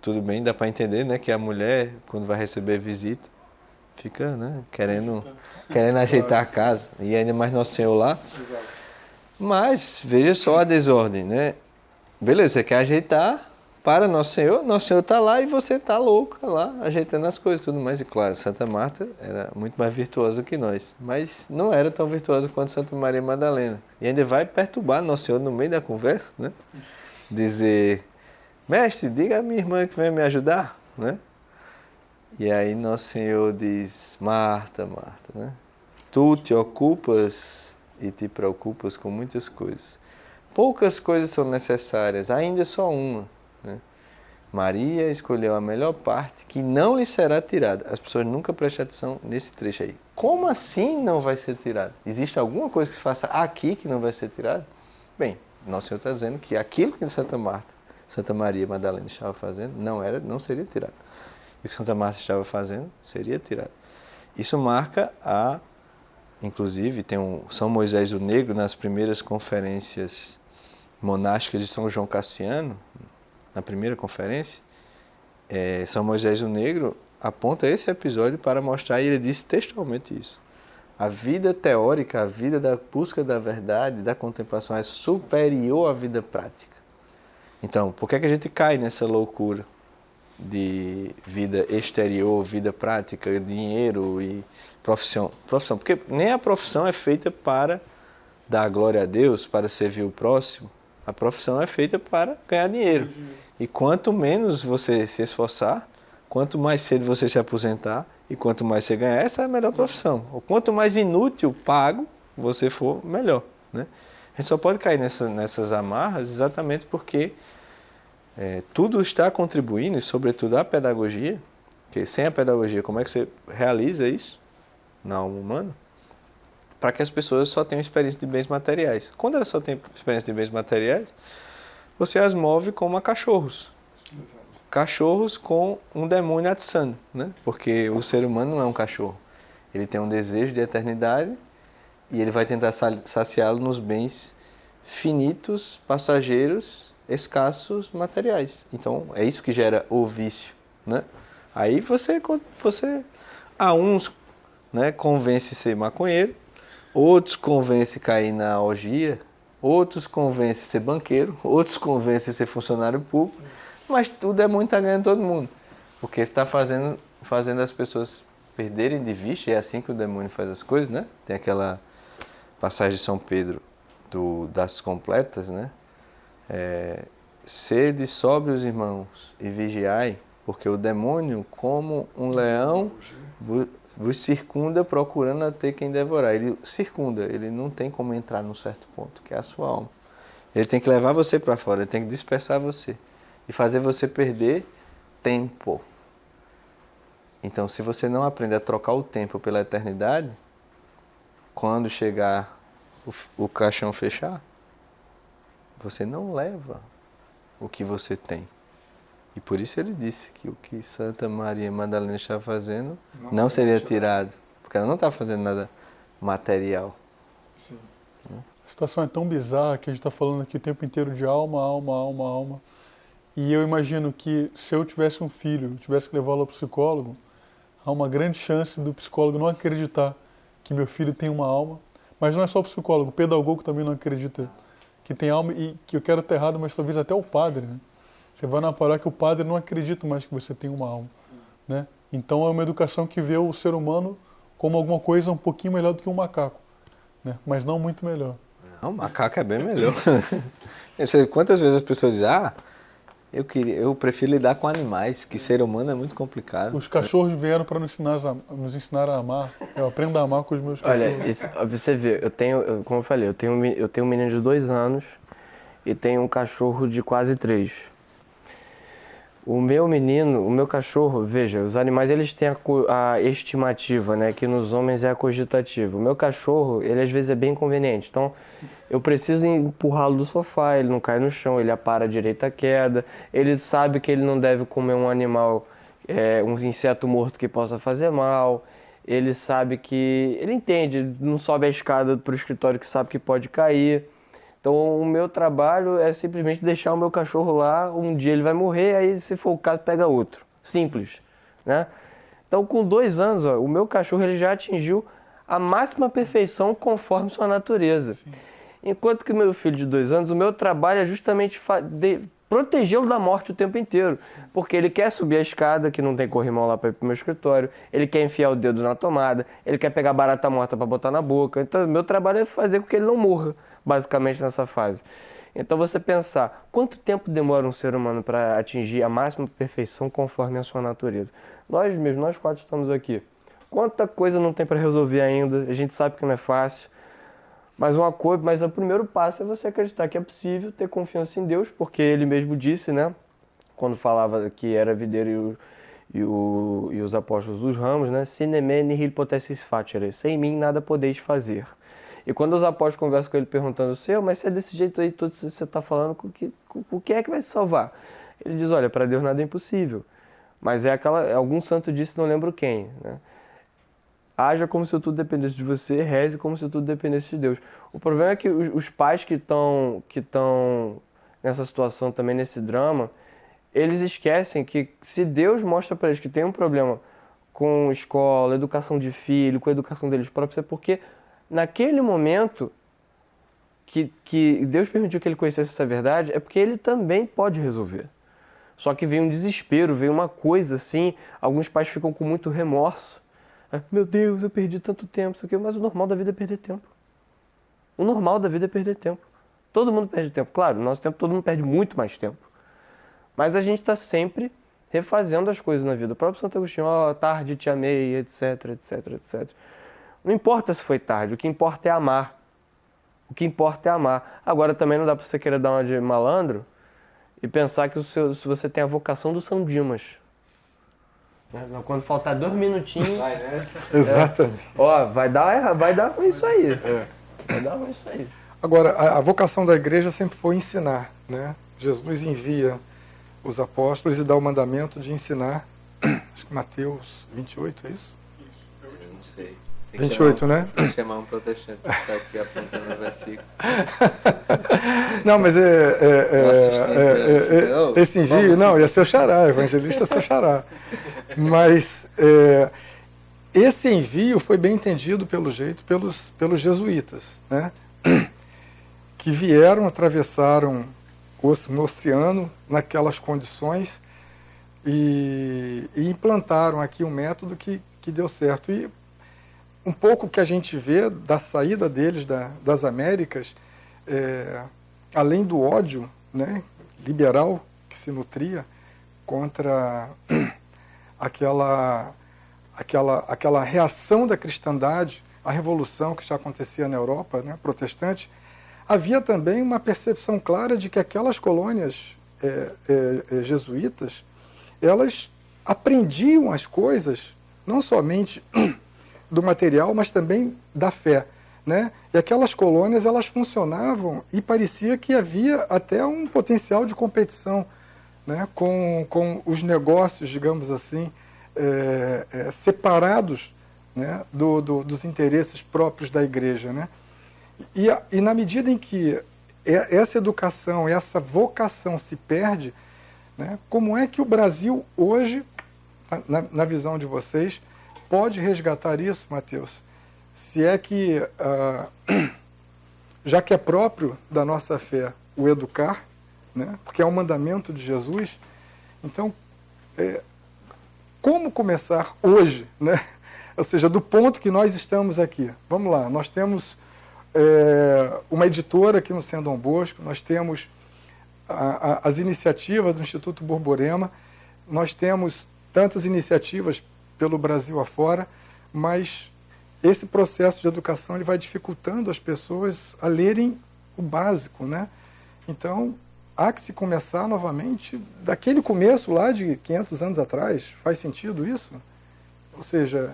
tudo bem, dá para entender, né, que a mulher, quando vai receber visita, fica, né, querendo ajeitar a casa, e ainda mais Nosso Senhor lá. Exato. Mas, veja só a desordem, né? Beleza, você quer ajeitar para Nosso Senhor está lá e você está louca lá, ajeitando as coisas e tudo mais. E claro, Santa Marta era muito mais virtuosa que nós, mas não era tão virtuosa quanto Santa Maria Madalena. E ainda vai perturbar Nosso Senhor no meio da conversa, né? Dizer, mestre, diga a minha irmã que vem me ajudar, né? E aí Nosso Senhor diz, Marta, né? Tu te ocupas e te preocupas com muitas coisas. Poucas coisas são necessárias, ainda só uma, né? Maria escolheu a melhor parte que não lhe será tirada. As pessoas nunca prestam atenção nesse trecho aí. Como assim não vai ser tirada? Existe alguma coisa que se faça aqui que não vai ser tirada? Bem, Nosso Senhor está dizendo que aquilo que Santa Maria Madalena estava fazendo não seria tirado. E o que Santa Marta estava fazendo seria tirado. Isso marca inclusive tem São Moisés o Negro nas primeiras conferências monásticas de São João Cassiano, na primeira conferência, São Moisés o Negro aponta esse episódio para mostrar, e ele disse textualmente isso. A vida teórica, a vida da busca da verdade, da contemplação é superior à vida prática. Então, por que a gente cai nessa loucura de vida exterior, vida prática, dinheiro e profissão? Porque nem a profissão é feita para dar glória a Deus, para servir o próximo. A profissão é feita para ganhar dinheiro. E quanto menos você se esforçar, quanto mais cedo você se aposentar e quanto mais você ganhar, essa é a melhor profissão. Ou quanto mais inútil, pago, você for, melhor, né? A gente só pode cair nessas amarras exatamente porque tudo está contribuindo, e sobretudo a pedagogia, porque sem a pedagogia, como é que você realiza isso na alma humana? Para que as pessoas só tenham experiência de bens materiais. Quando elas só têm experiência de bens materiais, você as move como a cachorros. Exato. Cachorros com um demônio atiçando, né? Porque o ser humano não é um cachorro. Ele tem um desejo de eternidade e ele vai tentar saciá-lo nos bens finitos, passageiros, escassos materiais. Então, é isso que gera o vício, né? Aí você a uns, né, convence ser maconheiro, outros convence cair na orgia, outros convence ser banqueiro, outros convence ser funcionário público, mas tudo é muito tá ganhando todo mundo, porque está fazendo as pessoas perderem de vista, e é assim que o demônio faz as coisas, né? Tem aquela passagem de São Pedro das completas, né? Sede sóbrios, irmãos, e vigiai, porque o demônio, como um leão, vos circunda procurando a ter quem devorar. Ele circunda, ele não tem como entrar num certo ponto, que é a sua alma. Ele tem que levar você para fora, ele tem que dispersar você e fazer você perder tempo. Então, se você não aprender a trocar o tempo pela eternidade, quando chegar o caixão fechar, você não leva o que você tem. E por isso ele disse que o que Santa Maria Madalena estava fazendo não seria tirado, porque ela não está fazendo nada material. Sim. A situação é tão bizarra que a gente está falando aqui o tempo inteiro de alma, alma, alma, alma. E eu imagino que se eu tivesse um filho, tivesse que levá-lo ao psicólogo, há uma grande chance do psicólogo não acreditar que meu filho tem uma alma. Mas não é só o psicólogo, o pedagogo também não acredita que tem alma e que eu quero ter errado, mas talvez até o padre, né? Você vai na paróquia, o padre não acredita mais que você tem uma alma, né? Então é uma educação que vê o ser humano como alguma coisa um pouquinho melhor do que um macaco, né? Mas não muito melhor. Não, macaco é bem melhor. Quantas vezes as pessoas dizem, eu prefiro lidar com animais, que ser humano é muito complicado. Os cachorros vieram para nos ensinar a amar. Eu aprendo a amar com os meus cachorros. Olha, você vê, como eu falei, eu tenho um menino de 2 anos e tenho um cachorro de quase 3. O meu cachorro, veja, os animais eles têm a estimativa, né, que nos homens é a cogitativa. O meu cachorro, ele às vezes é bem inconveniente, então eu preciso empurrá-lo do sofá, ele não cai no chão, ele apara direito a queda, ele sabe que ele não deve comer um animal, um inseto morto que possa fazer mal, ele sabe que, ele entende, não sobe a escada para o escritório que sabe que pode cair. Então, o meu trabalho é simplesmente deixar o meu cachorro lá, um dia ele vai morrer, aí se for o caso, pega outro. Simples, né? Então, com 2 anos, o meu cachorro ele já atingiu a máxima perfeição conforme sua natureza. Sim. Enquanto que meu filho de 2 anos, o meu trabalho é justamente protegê-lo da morte o tempo inteiro. Porque ele quer subir a escada, que não tem corrimão lá para ir para o meu escritório, ele quer enfiar o dedo na tomada, ele quer pegar barata morta para botar na boca. Então, meu trabalho é fazer com que ele não morra, basicamente nessa fase. Então você pensar, quanto tempo demora um ser humano para atingir a máxima perfeição conforme a sua natureza? Nós mesmos, nós 4 estamos aqui. Quanta coisa não tem para resolver ainda, a gente sabe que não é fácil, mas o primeiro passo é você acreditar que é possível, ter confiança em Deus, porque ele mesmo disse, né, quando falava que era videiro e os apóstolos dos ramos, né, sine me nihil potessis facere, sem mim nada podeis fazer. E quando os apóstolos conversam com ele perguntando, mas se é desse jeito aí, tudo você está falando, o que é que vai se salvar? Ele diz, olha, para Deus nada é impossível. Mas algum santo disse, não lembro quem, né? Haja como se tudo dependesse de você, reze como se tudo dependesse de Deus. O problema é que os pais que estão nessa situação também, nesse drama, eles esquecem que se Deus mostra para eles que tem um problema com escola, educação de filho, com a educação deles próprios, é porque naquele momento que Deus permitiu que ele conhecesse essa verdade, é porque ele também pode resolver. Só que vem um desespero, vem uma coisa assim, alguns pais ficam com muito remorso. Meu Deus, eu perdi tanto tempo, isso aqui, mas o normal da vida é perder tempo. O normal da vida é perder tempo. Todo mundo perde tempo. Claro, no nosso tempo todo mundo perde muito mais tempo. Mas a gente está sempre refazendo as coisas na vida. O próprio Santo Agostinho, tarde te amei, etc, etc, etc. Não importa se foi tarde, o que importa é amar. O que importa é amar. Agora também não dá para você querer dar uma de malandro e pensar que se você tem a vocação do São Dimas. Quando faltar 2 minutinhos... Vai nessa. Exatamente. Vai dar com isso aí. Vai dar com isso aí. Agora, a vocação da igreja sempre foi ensinar, né? Jesus envia os apóstolos e dá o mandamento de ensinar, acho que Mateus 28, é isso? Eu não sei. Tem que 28, né? Tem que chamar um protestante que está aqui apontando o versículo. Não, mas Não, esse envio, não, ia ser o xará, evangelista é seu xará. Mas esse envio foi bem entendido, pelo jeito, pelos jesuítas, né? Que vieram, atravessaram um oceano naquelas condições e implantaram aqui um método que deu certo. E um pouco que a gente vê da saída deles das Américas, além do ódio, né, liberal que se nutria contra aquela reação da cristandade à revolução que já acontecia na Europa, né, protestante, havia também uma percepção clara de que aquelas colônias jesuítas, elas aprendiam as coisas, não somente do material, mas também da fé, né? E aquelas colônias, elas funcionavam e parecia que havia até um potencial de competição, né? com os negócios, digamos assim, separados, né? dos interesses próprios da igreja, né? E na medida em que essa educação, essa vocação se perde, né? Como é que o Brasil hoje, na visão de vocês, pode resgatar isso, Mateus? Se é que, já que é próprio da nossa fé o educar, né? Porque é um mandamento de Jesus, então, como começar hoje, né? Ou seja, do ponto que nós estamos aqui. Vamos lá, nós temos uma editora aqui no Centro Dom Bosco, nós temos as iniciativas do Instituto Borborema, nós temos tantas iniciativas pelo Brasil afora, mas esse processo de educação ele vai dificultando as pessoas a lerem o básico, né? Então, há que se começar novamente daquele começo lá de 500 anos atrás. Faz sentido isso? Ou seja,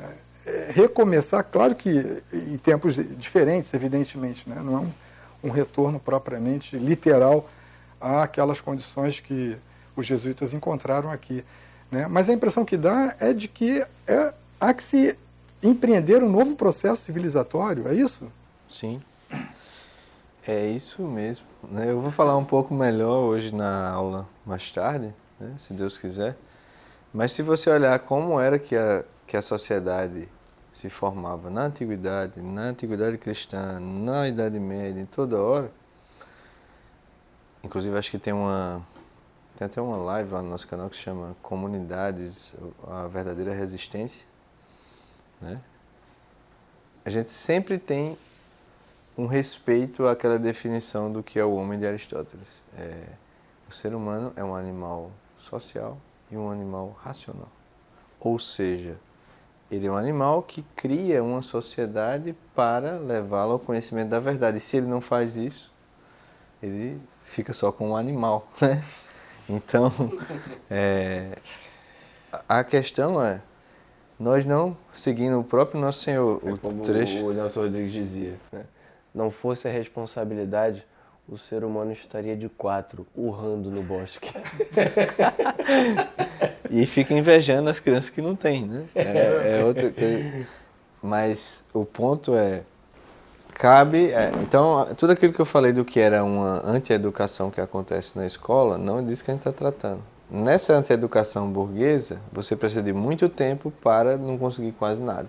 recomeçar, claro que em tempos diferentes, evidentemente, né? Não é um retorno propriamente literal àquelas condições que os jesuítas encontraram aqui, né? Mas a impressão que dá é de que há que se empreender um novo processo civilizatório, é isso? Sim, é isso mesmo, né? Eu vou falar um pouco melhor hoje na aula mais tarde, né? Se Deus quiser. Mas se você olhar como era que a sociedade se formava na antiguidade cristã, na Idade Média, em toda hora, inclusive acho que tem até uma live lá no nosso canal que se chama Comunidades, a Verdadeira Resistência, né? A gente sempre tem um respeito àquela definição do que é o homem de Aristóteles. O ser humano é um animal social e um animal racional. Ou seja, ele é um animal que cria uma sociedade para levá-lo ao conhecimento da verdade. E se ele não faz isso, ele fica só com um animal, né? Então, a questão é, nós não seguindo o próprio nosso Senhor, Como trecho... o Nelson Rodrigues dizia, né? Não fosse a responsabilidade, o ser humano estaria de 4, urrando no bosque. E fica invejando as crianças que não têm, né? É outra coisa. Mas o ponto então, tudo aquilo que eu falei do que era uma anti-educação que acontece na escola, não é disso que a gente está tratando. Nessa anti-educação burguesa, você precisa de muito tempo para não conseguir quase nada.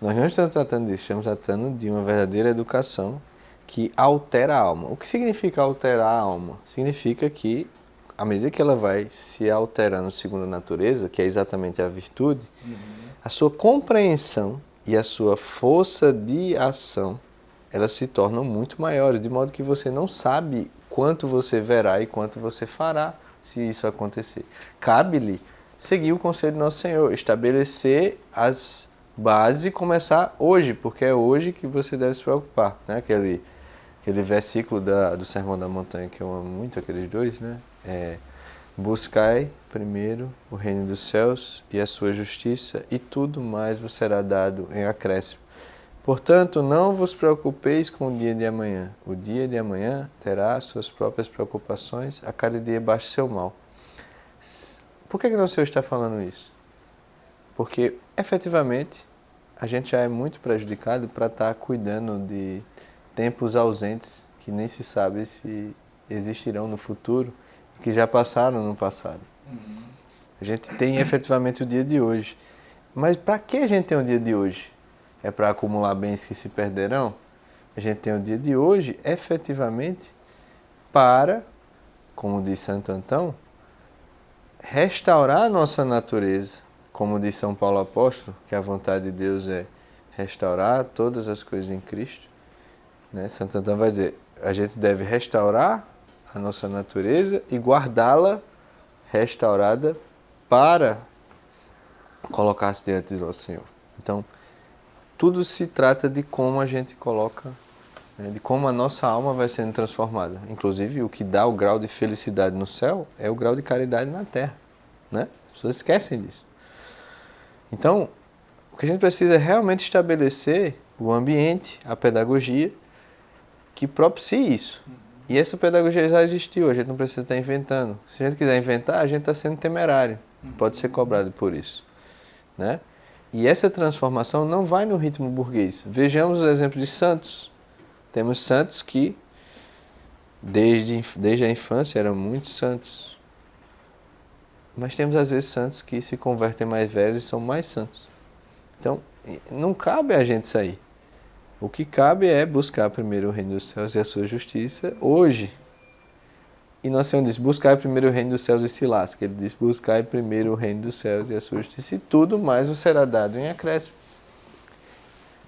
Nós não estamos tratando disso, estamos tratando de uma verdadeira educação que altera a alma. O que significa alterar a alma? Significa que, à medida que ela vai se alterando segundo a natureza, que é exatamente a virtude, a sua compreensão e a sua força de ação, elas se tornam muito maiores, de modo que você não sabe quanto você verá e quanto você fará se isso acontecer. Cabe-lhe seguir o conselho do nosso Senhor, estabelecer as bases e começar hoje, porque é hoje que você deve se preocupar, né? Aquele versículo do Sermão da Montanha, que eu amo muito, aqueles dois, né? Buscai primeiro o reino dos céus e a sua justiça, e tudo mais vos será dado em acréscimo. Portanto, não vos preocupeis com o dia de amanhã. O dia de amanhã terá as suas próprias preocupações, a cada dia basta o seu mal. Por que o Senhor está falando isso? Porque, efetivamente, a gente já é muito prejudicado para estar cuidando de tempos ausentes que nem se sabe se existirão no futuro, que já passaram no passado. A gente tem efetivamente o dia de hoje. Mas para que a gente tem o dia de hoje? É para acumular bens que se perderão? A gente tem o dia de hoje, efetivamente, para, como diz Santo Antão, restaurar a nossa natureza. Como diz São Paulo Apóstolo, que a vontade de Deus é restaurar todas as coisas em Cristo. Né? Santo Antão vai dizer, a gente deve restaurar a nossa natureza e guardá-la restaurada para colocar-se diante do Senhor. Então, tudo se trata de como a gente coloca, né, de como a nossa alma vai sendo transformada. Inclusive, o que dá o grau de felicidade no céu é o grau de caridade na terra. Né? As pessoas esquecem disso. Então, o que a gente precisa é realmente estabelecer o ambiente, a pedagogia, que propicie isso. E essa pedagogia já existiu, a gente não precisa estar inventando. Se a gente quiser inventar, a gente está sendo temerário. Pode ser cobrado por isso. Né? E essa transformação não vai no ritmo burguês. Vejamos os exemplos de santos. Temos santos que, desde a infância, eram muitos santos. Mas temos, às vezes, santos que se convertem mais velhos e são mais santos. Então, não cabe a gente sair. O que cabe é buscar primeiro o reino dos céus e a sua justiça hoje. E Nosso Senhor diz, buscar primeiro o reino dos céus e se lasca. Ele diz, buscar primeiro o reino dos céus e a sua justiça e tudo mais vos será dado em acréscimo.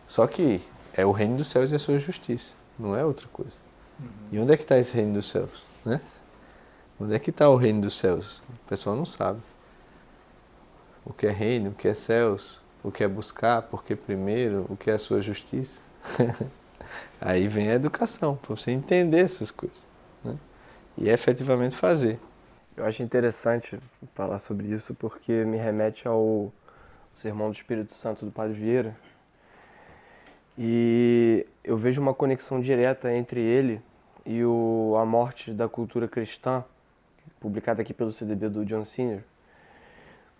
Só que é o reino dos céus e a sua justiça, não é outra coisa. E onde é que está esse reino dos céus? Né? Onde é que está o reino dos céus? O pessoal não sabe. O que é reino, o que é céus, o que é buscar, por que primeiro, o que é a sua justiça. Aí vem a educação, para você entender essas coisas. Né? E efetivamente fazer. Eu acho interessante falar sobre isso porque me remete ao Sermão do Espírito Santo do Padre Vieira. E eu vejo uma conexão direta entre ele e A Morte da Cultura Cristã, publicada aqui pelo CDB do John Senior.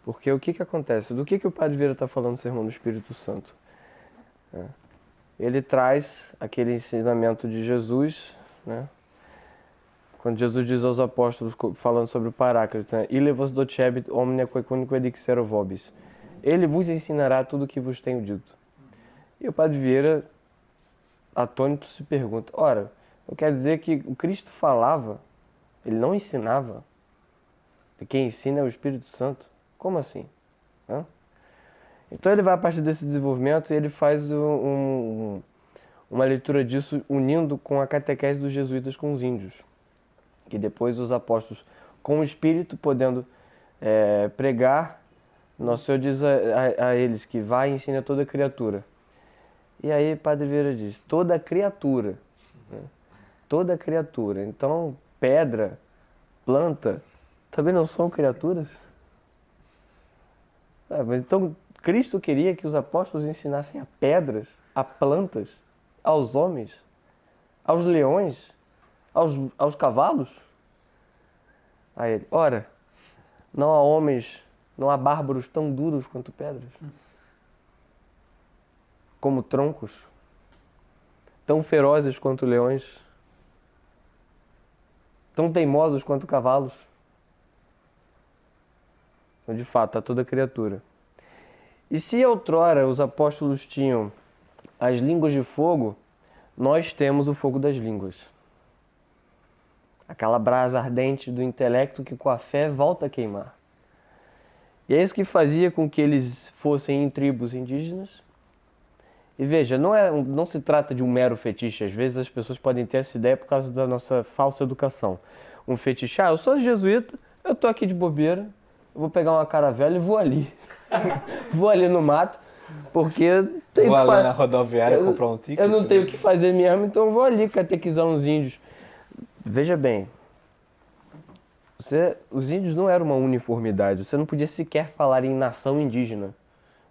Porque o que acontece? Do que o Padre Vieira está falando no Sermão do Espírito Santo? Ele traz aquele ensinamento de Jesus, né? Quando Jesus diz aos apóstolos, falando sobre o Paráclito, né? Ile vos docebit omnia quecunque dixero vobis. Ele vos ensinará tudo o que vos tenho dito. E o Padre Vieira, atônito, se pergunta, ora, eu quero dizer que o Cristo falava, ele não ensinava. E quem ensina é o Espírito Santo. Como assim? Hã? Então ele vai a partir desse desenvolvimento e ele faz uma leitura disso unindo com a catequese dos jesuítas com os índios. Que depois os apóstolos, com o Espírito, podendo pregar, Nosso Senhor diz a eles que vai e ensina toda criatura. E aí Padre Vieira diz, toda criatura. Né? Toda criatura. Então, pedra, planta, também não são criaturas? Então, Cristo queria que os apóstolos ensinassem a pedras, a plantas, aos homens, aos leões, aos cavalos? A ele, ora, não há homens, não há bárbaros tão duros quanto pedras, como troncos, tão ferozes quanto leões, tão teimosos quanto cavalos. Então, de fato, a toda criatura. E se outrora os apóstolos tinham as línguas de fogo, nós temos o fogo das línguas. Aquela brasa ardente do intelecto que com a fé volta a queimar. E é isso que fazia com que eles fossem em tribos indígenas. E veja, não se trata de um mero fetiche. Às vezes as pessoas podem ter essa ideia por causa da nossa falsa educação. Um fetiche, eu sou jesuíta, eu tô aqui de bobeira, eu vou pegar uma caravela e vou ali. Vou ali no mato, porque vou ali na rodoviária comprar um ticket. Eu não tenho o que fazer mesmo, então eu vou ali catequizar uns índios. Veja bem, os índios não eram uma uniformidade, você não podia sequer falar em nação indígena,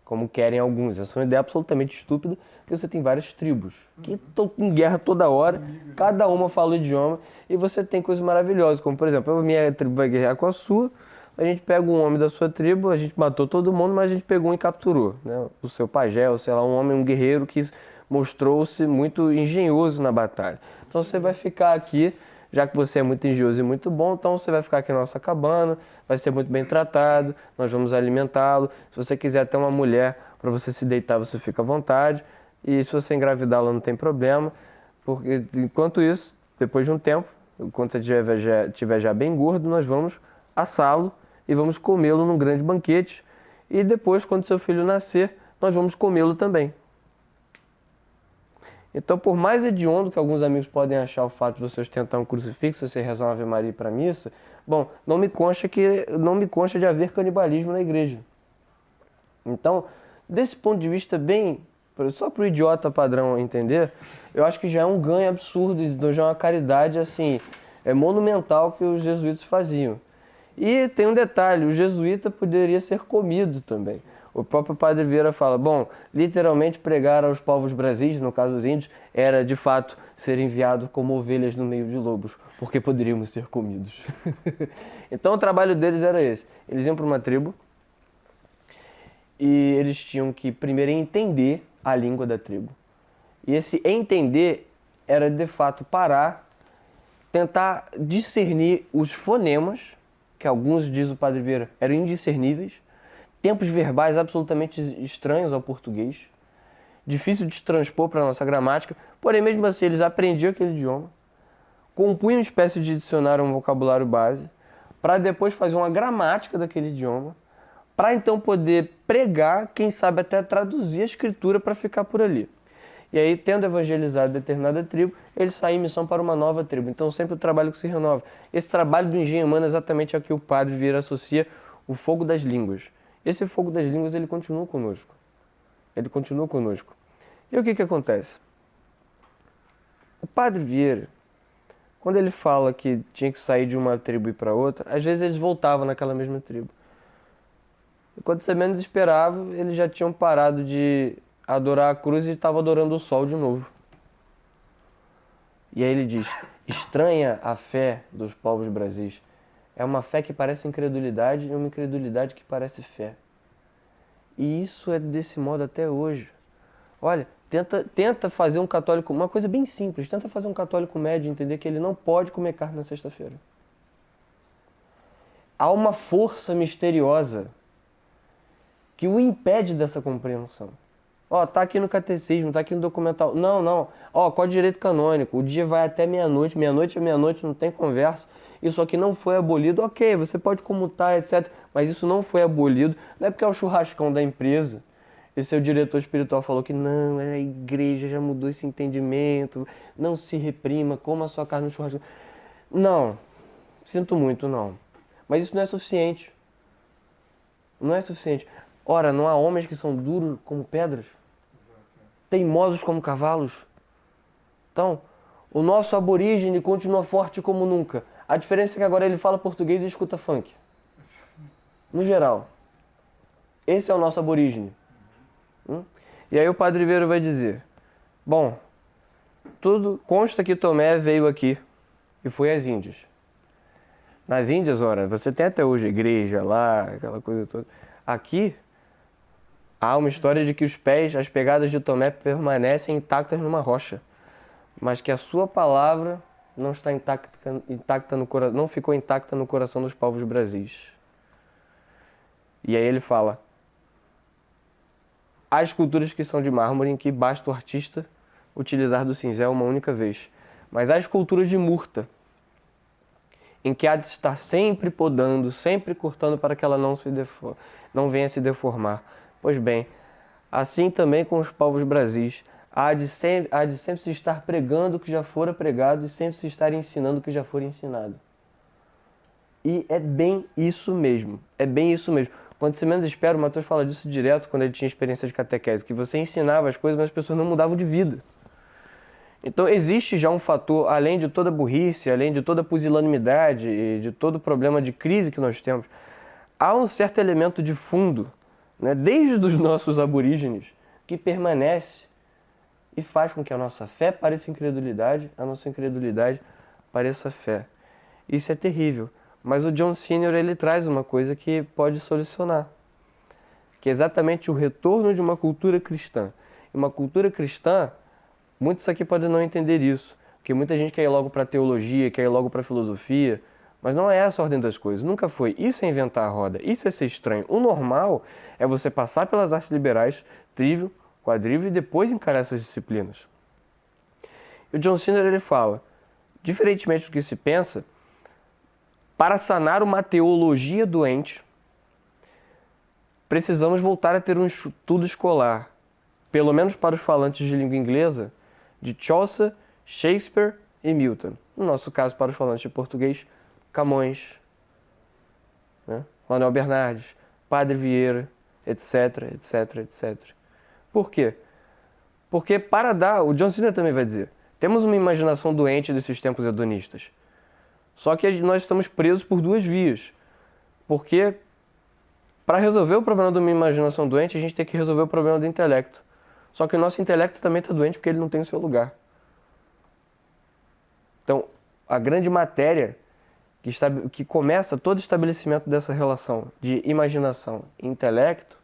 como querem alguns. Essa é uma ideia absolutamente estúpida, porque você tem várias tribos que estão em guerra toda hora, cada uma fala o idioma, e você tem coisas maravilhosas, como por exemplo, a minha tribo vai guerrear com a sua, a gente pega um homem da sua tribo, a gente matou todo mundo, mas a gente pegou e capturou, né? O seu pajé, ou sei lá, um homem, um guerreiro que mostrou-se muito engenhoso na batalha. Então você vai ficar aqui, já que você é muito engenhoso e muito bom, então você vai ficar aqui na nossa cabana, vai ser muito bem tratado, nós vamos alimentá-lo. Se você quiser ter uma mulher para você se deitar, você fica à vontade. E se você engravidá-la, não tem problema, porque enquanto isso, depois de um tempo, quando você estiver já bem gordo, nós vamos assá-lo e vamos comê-lo num grande banquete. E depois, quando seu filho nascer, nós vamos comê-lo também. Então, por mais hediondo que alguns amigos podem achar o fato de você ostentar um crucifixo, você rezar uma Ave Maria para a missa, bom, não me consta de haver canibalismo na igreja. Então, desse ponto de vista bem, só para o idiota padrão entender, eu acho que já é um ganho absurdo, então já é uma caridade assim, monumental que os jesuítas faziam. E tem um detalhe, o jesuíta poderia ser comido também. O próprio Padre Vieira fala, bom, literalmente pregar aos povos brasis, no caso dos índios, era de fato ser enviado como ovelhas no meio de lobos, porque poderíamos ser comidos. Então o trabalho deles era esse. Eles iam para uma tribo e eles tinham que primeiro entender a língua da tribo. E esse entender era de fato parar, tentar discernir os fonemas, que alguns, diz o Padre Vieira, eram indiscerníveis, tempos verbais absolutamente estranhos ao português, difícil de transpor para a nossa gramática, porém mesmo assim eles aprendiam aquele idioma, compunham uma espécie de dicionário, um vocabulário base, para depois fazer uma gramática daquele idioma, para então poder pregar, quem sabe até traduzir a escritura para ficar por ali. E aí, tendo evangelizado determinada tribo, eles saem em missão para uma nova tribo. Então sempre o trabalho que se renova. Esse trabalho do engenho humano é exatamente ao que o Padre Vieira associa o fogo das línguas. Esse fogo das línguas, ele continua conosco. Ele continua conosco. E o que acontece? O Padre Vieira, quando ele fala que tinha que sair de uma tribo e ir para outra, às vezes eles voltavam naquela mesma tribo. E quando você menos esperava, eles já tinham parado de adorar a cruz e estavam adorando o sol de novo. E aí ele diz, estranha a fé dos povos brasis. É uma fé que parece incredulidade e uma incredulidade que parece fé. E isso é desse modo até hoje. Olha, tenta fazer um católico, uma coisa bem simples, tenta fazer um católico médio entender que ele não pode comer carne na sexta-feira. Há uma força misteriosa que o impede dessa compreensão. Tá aqui no catecismo, tá aqui no documental. Não. Código de direito canônico, o dia vai até meia-noite, meia-noite é meia-noite, não tem conversa. Isso aqui não foi abolido, ok, você pode comutar, etc. Mas isso não foi abolido, não é porque é o churrascão da empresa. E seu diretor espiritual falou que não, a igreja já mudou esse entendimento, não se reprima, coma a sua carne no churrascão. Não, sinto muito, não. Mas isso não é suficiente. Não é suficiente. Ora, não há homens que são duros como pedras? Teimosos como cavalos? Então, o nosso aborígene continua forte como nunca. A diferença é que agora ele fala português e escuta funk. No geral. Esse é o nosso aborígene. E aí o Padre Vieira vai dizer, bom, tudo consta que Tomé veio aqui e foi às Índias. Nas Índias, ora, você tem até hoje a igreja lá, aquela coisa toda. Aqui, há uma história de que as pegadas de Tomé permanecem intactas numa rocha, mas que a sua palavra não está intacta no coração, não ficou intacta no coração dos povos brasis. E aí ele fala, há esculturas que são de mármore em que basta o artista utilizar do cinzel uma única vez, mas há esculturas de murta, em que há de estar sempre podando, sempre cortando para que ela não venha se deformar. Pois bem, assim também com os povos brasis, há de sempre se estar pregando o que já fora pregado e sempre se estar ensinando o que já fora ensinado. E é bem isso mesmo, Quando você menos espera, o Mateus fala disso direto quando ele tinha experiência de catequese, que você ensinava as coisas, mas as pessoas não mudavam de vida. Então existe já um fator, além de toda a burrice, além de toda a pusilanimidade e de todo o problema de crise que nós temos, há um certo elemento de fundo, né, desde os nossos aborígenes, que permanece e faz com que a nossa fé pareça incredulidade, a nossa incredulidade pareça fé. Isso é terrível, Mas o John Senior ele traz uma coisa que pode solucionar, que é exatamente o retorno de uma cultura cristã. E uma cultura cristã, muitos aqui podem não entender isso, porque muita gente quer ir logo para a teologia, quer ir logo para a filosofia, mas não é essa a ordem das coisas, nunca foi. Isso é inventar a roda, isso é ser estranho. O normal é você passar pelas artes liberais, trivium, quadrivium, e depois encarar essas disciplinas. E o John Senior ele fala, diferentemente do que se pensa, para sanar uma teologia doente, precisamos voltar a ter um estudo escolar, pelo menos para os falantes de língua inglesa, de Chaucer, Shakespeare e Milton. No nosso caso, para os falantes de português, Camões, né? Manuel Bernardes, Padre Vieira, etc, etc, etc. Por quê? Porque o John Senior também vai dizer, temos uma imaginação doente desses tempos hedonistas. Só que nós estamos presos por duas vias. Porque para resolver o problema de uma imaginação doente, a gente tem que resolver o problema do intelecto. Só que o nosso intelecto também está doente porque ele não tem o seu lugar. Então, a grande matéria que começa todo o estabelecimento dessa relação de imaginação e intelecto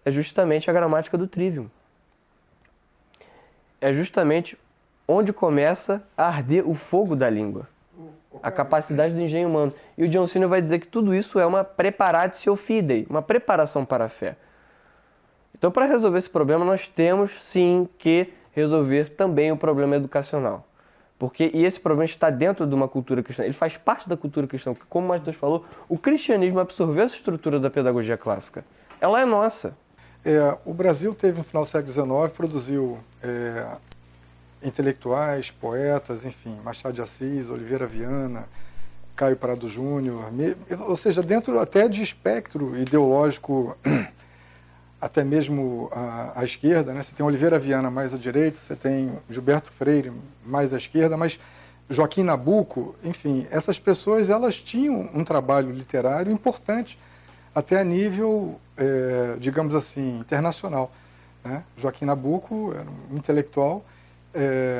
é justamente a gramática do trivium. É justamente onde começa a arder o fogo da língua. A capacidade do engenho humano. E o John Senior vai dizer que tudo isso é uma preparatio fidei, uma preparação para a fé. Então, para resolver esse problema, nós temos sim que resolver também o problema educacional. E esse problema está dentro de uma cultura cristã, ele faz parte da cultura cristã, porque, como o Matheus falou, o cristianismo absorveu essa estrutura da pedagogia clássica. Ela é nossa. O Brasil teve, no final do século XIX, produziu intelectuais, poetas, enfim, Machado de Assis, Oliveira Viana, Caio Prado Júnior, ou seja, dentro até de espectro ideológico, até mesmo à esquerda, né? Você tem Oliveira Viana mais à direita, você tem Gilberto Freire mais à esquerda, mas Joaquim Nabuco, enfim, essas pessoas elas tinham um trabalho literário importante, até a nível, digamos assim, internacional, né? Joaquim Nabuco era um intelectual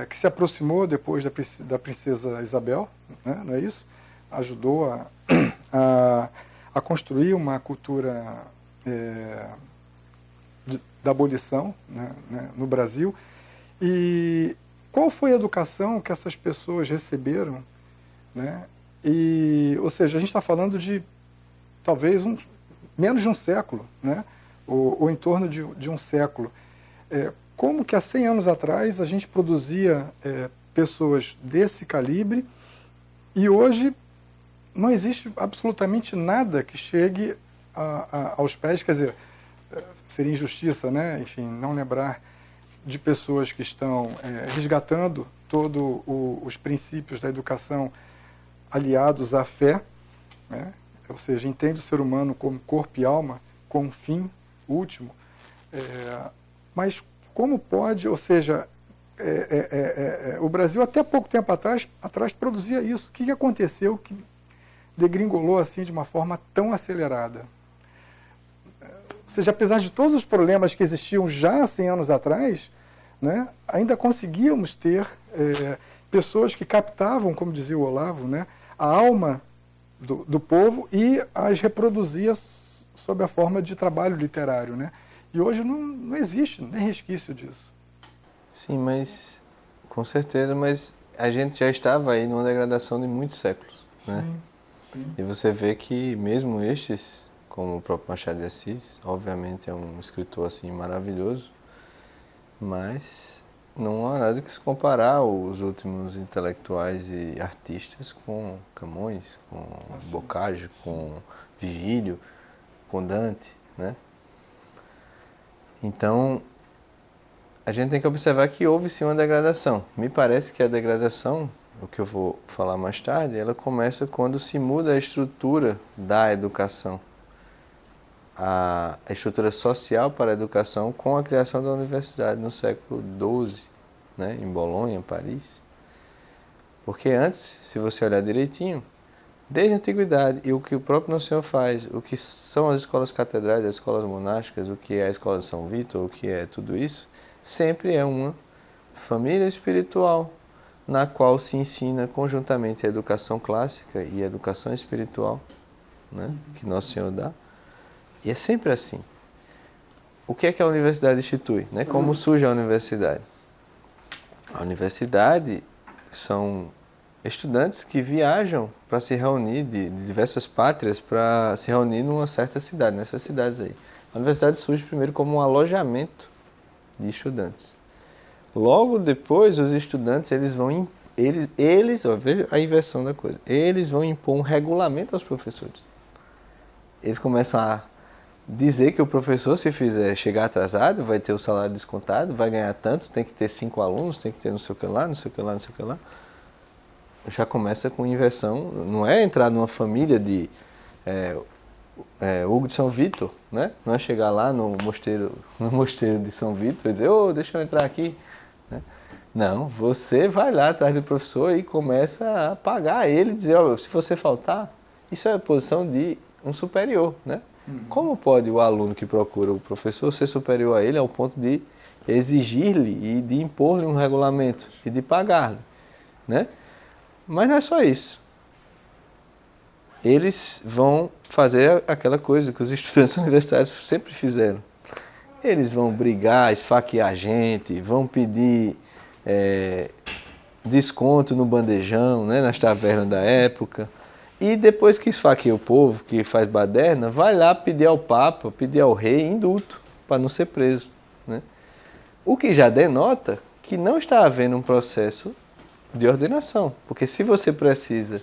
que se aproximou depois da princesa Isabel, né? Não é isso? Ajudou a construir uma cultura da abolição, né, no Brasil. E qual foi a educação que essas pessoas receberam, né? Ou seja, a gente está falando de talvez menos de um século, né? Ou em torno de um século. Como que há 100 anos atrás a gente produzia pessoas desse calibre e hoje não existe absolutamente nada que chegue aos pés, quer dizer, seria injustiça, né? Enfim, não lembrar de pessoas que estão resgatando todos os princípios da educação aliados à fé, né? Ou seja, entende o ser humano como corpo e alma, com um fim último, mas como pode, ou seja, o Brasil até pouco tempo atrás produzia isso. O que aconteceu que degringolou assim de uma forma tão acelerada? Ou seja, apesar de todos os problemas que existiam já há 100 anos atrás, né, ainda conseguíamos ter pessoas que captavam, como dizia o Olavo, né, a alma do povo e as reproduzia sob a forma de trabalho literário, né? E hoje não existe nem resquício disso. Sim, mas com certeza, mas a gente já estava aí numa degradação de muitos séculos, né? Sim. E você vê que mesmo estes, como o próprio Machado de Assis, obviamente é um escritor assim maravilhoso, mas não há nada que se comparar aos últimos intelectuais e artistas com Camões, com Boccaccio, com Virgílio, com Dante, né? Então, a gente tem que observar que houve sim uma degradação. Me parece que a degradação, o que eu vou falar mais tarde, ela começa quando se muda a estrutura da educação. A estrutura social para a educação com a criação da universidade no século XII, né, em Bolonha, Paris. Porque antes, se você olhar direitinho, desde a antiguidade, e o que o próprio Nosso Senhor faz, o que são as escolas catedrais, as escolas monásticas, o que é a escola de São Vítor, o que é tudo isso, sempre é uma família espiritual, na qual se ensina conjuntamente a educação clássica e a educação espiritual, né, que Nosso Senhor dá. E é sempre assim. O que é que a universidade institui? Né? Como surge a universidade? A universidade são estudantes que viajam para se reunir de diversas pátrias para se reunir numa certa cidade, nessas cidades aí. A universidade surge primeiro como um alojamento de estudantes. Logo depois, os estudantes veja a inversão da coisa, eles vão impor um regulamento aos professores. Eles começam a dizer que o professor, se fizer chegar atrasado, vai ter o salário descontado, vai ganhar tanto, tem que ter 5 alunos, tem que ter não sei o que lá, não sei o que lá, não sei o que lá. Já começa com inversão, não é entrar numa família de Hugo de São Vítor, né? Não é chegar lá no mosteiro de São Vítor e dizer, deixa eu entrar aqui. Né? Não, você vai lá atrás do professor e começa a pagar ele, dizer, se você faltar, isso é a posição de um superior, né? Como pode o aluno que procura o professor ser superior a ele ao ponto de exigir-lhe e de impor-lhe um regulamento e de pagar-lhe, né? Mas não é só isso. Eles vão fazer aquela coisa que os estudantes universitários sempre fizeram. Eles vão brigar, esfaquear a gente, vão pedir desconto no bandejão, né, nas tavernas da época. E depois que esfaqueia o povo, que faz baderna, vai lá pedir ao Papa, pedir ao rei indulto, para não ser preso. Né? O que já denota que não está havendo um processo de ordenação. Porque se você precisa,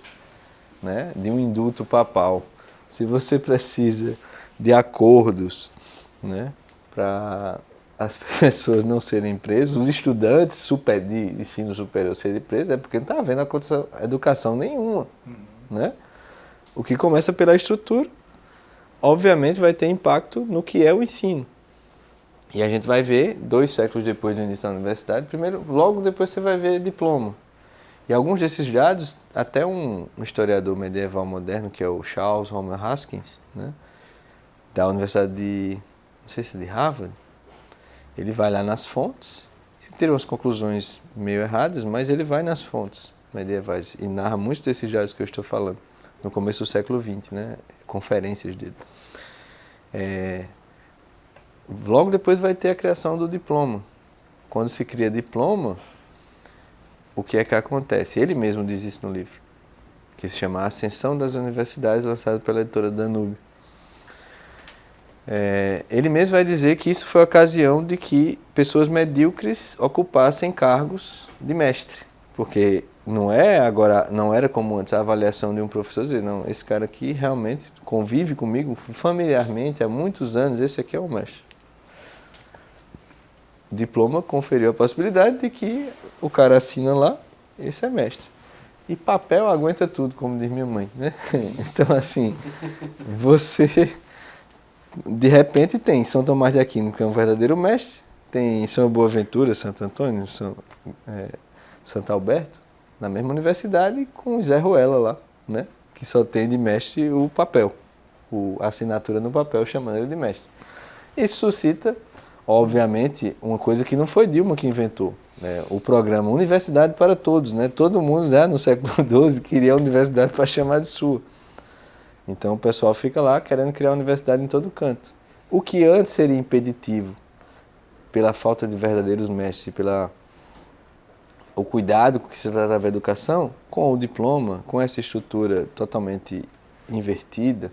né, de um indulto papal, se você precisa de acordos, né, para as pessoas não serem presas, os estudantes de ensino superior serem presos, é porque não está havendo educação nenhuma. Né? O que começa pela estrutura, obviamente vai ter impacto no que é o ensino. E a gente vai ver, 2 séculos depois do início da universidade, logo depois você vai ver diploma. E alguns desses dados, até um historiador medieval moderno, que é o Charles Homer Haskins, né, da Universidade não sei se é de Harvard, ele vai lá nas fontes, ele tira umas conclusões meio erradas, mas ele vai nas fontes medievais e narra muitos desses dados que eu estou falando, no começo do século XX, né, conferências dele. Logo depois vai ter a criação do diploma. Quando se cria diploma, o que é que acontece? Ele mesmo diz isso no livro, que se chama Ascensão das Universidades, lançado pela editora Danúbio. Ele mesmo vai dizer que isso foi a ocasião de que pessoas medíocres ocupassem cargos de mestre, porque não era como antes a avaliação de um professor dizer, não, esse cara aqui realmente convive comigo familiarmente há muitos anos, esse aqui é o mestre. O diploma conferiu a possibilidade de que o cara assina lá, esse é mestre. E papel aguenta tudo, como diz minha mãe, né? Então, assim, você, de repente, tem São Tomás de Aquino, que é um verdadeiro mestre, tem São Boaventura, Santo Antônio, Santo Alberto, na mesma universidade, com o Zé Ruela lá, né? Que só tem de mestre o papel, a assinatura no papel, chamando ele de mestre. Isso suscita, obviamente, uma coisa que não foi Dilma que inventou, né? O programa Universidade para Todos, né? Todo mundo já no século XII queria a universidade para chamar de sua. Então o pessoal fica lá querendo criar a universidade em todo canto. O que antes seria impeditivo pela falta de verdadeiros mestres e pela o cuidado com que se tratava da educação, com o diploma, com essa estrutura totalmente invertida,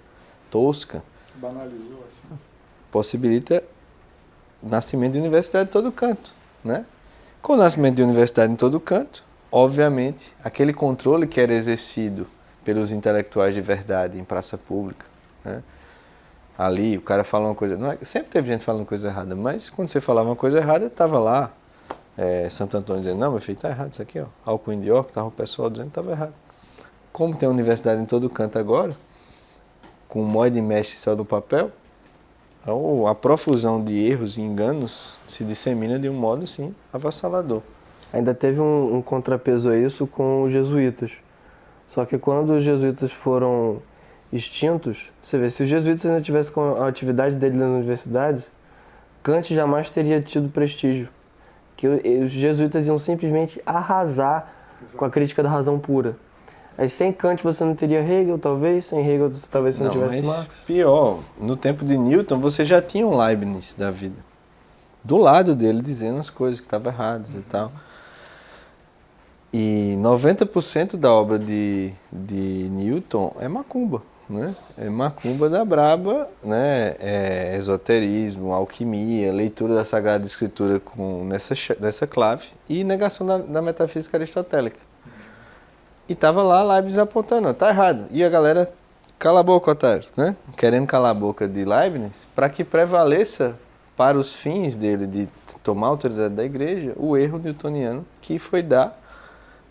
tosca, banalizou assim, possibilita o nascimento de universidade em todo canto, né? Com o nascimento de universidade em todo canto, obviamente, aquele controle que era exercido pelos intelectuais de verdade em praça pública, né? Ali o cara fala uma coisa, sempre teve gente falando coisa errada, mas quando você falava uma coisa errada, estava lá Santo Antônio dizendo, não, meu filho, está errado isso aqui, ó. Alcuim de York, estava o pessoal dizendo que estava errado. Como tem universidade em todo canto agora, com um monte de mestre só no papel, a profusão de erros e enganos se dissemina de um modo, sim, avassalador. Ainda teve um contrapeso a isso com os jesuítas. Só que quando os jesuítas foram extintos, você vê, se os jesuítas ainda tivessem com a atividade deles nas universidades, Kant jamais teria tido prestígio. Que os jesuítas iam simplesmente arrasar com a crítica da razão pura. Aí sem Kant você não teria Hegel, talvez, sem Hegel talvez você não tivesse mas Marx. pior, no tempo de Newton você já tinha um Leibniz da vida. Do lado dele dizendo as coisas que estavam erradas e tal. E 90% da obra de Newton é macumba, né? É macumba da braba, né? É esoterismo, alquimia, leitura da Sagrada Escritura nessa clave e negação da metafísica aristotélica. E tava lá Leibniz apontando, ó, tá errado. E a galera, cala a boca, otário, né? Querendo calar a boca de Leibniz para que prevaleça para os fins dele de tomar a autoridade da igreja o erro newtoniano que foi dar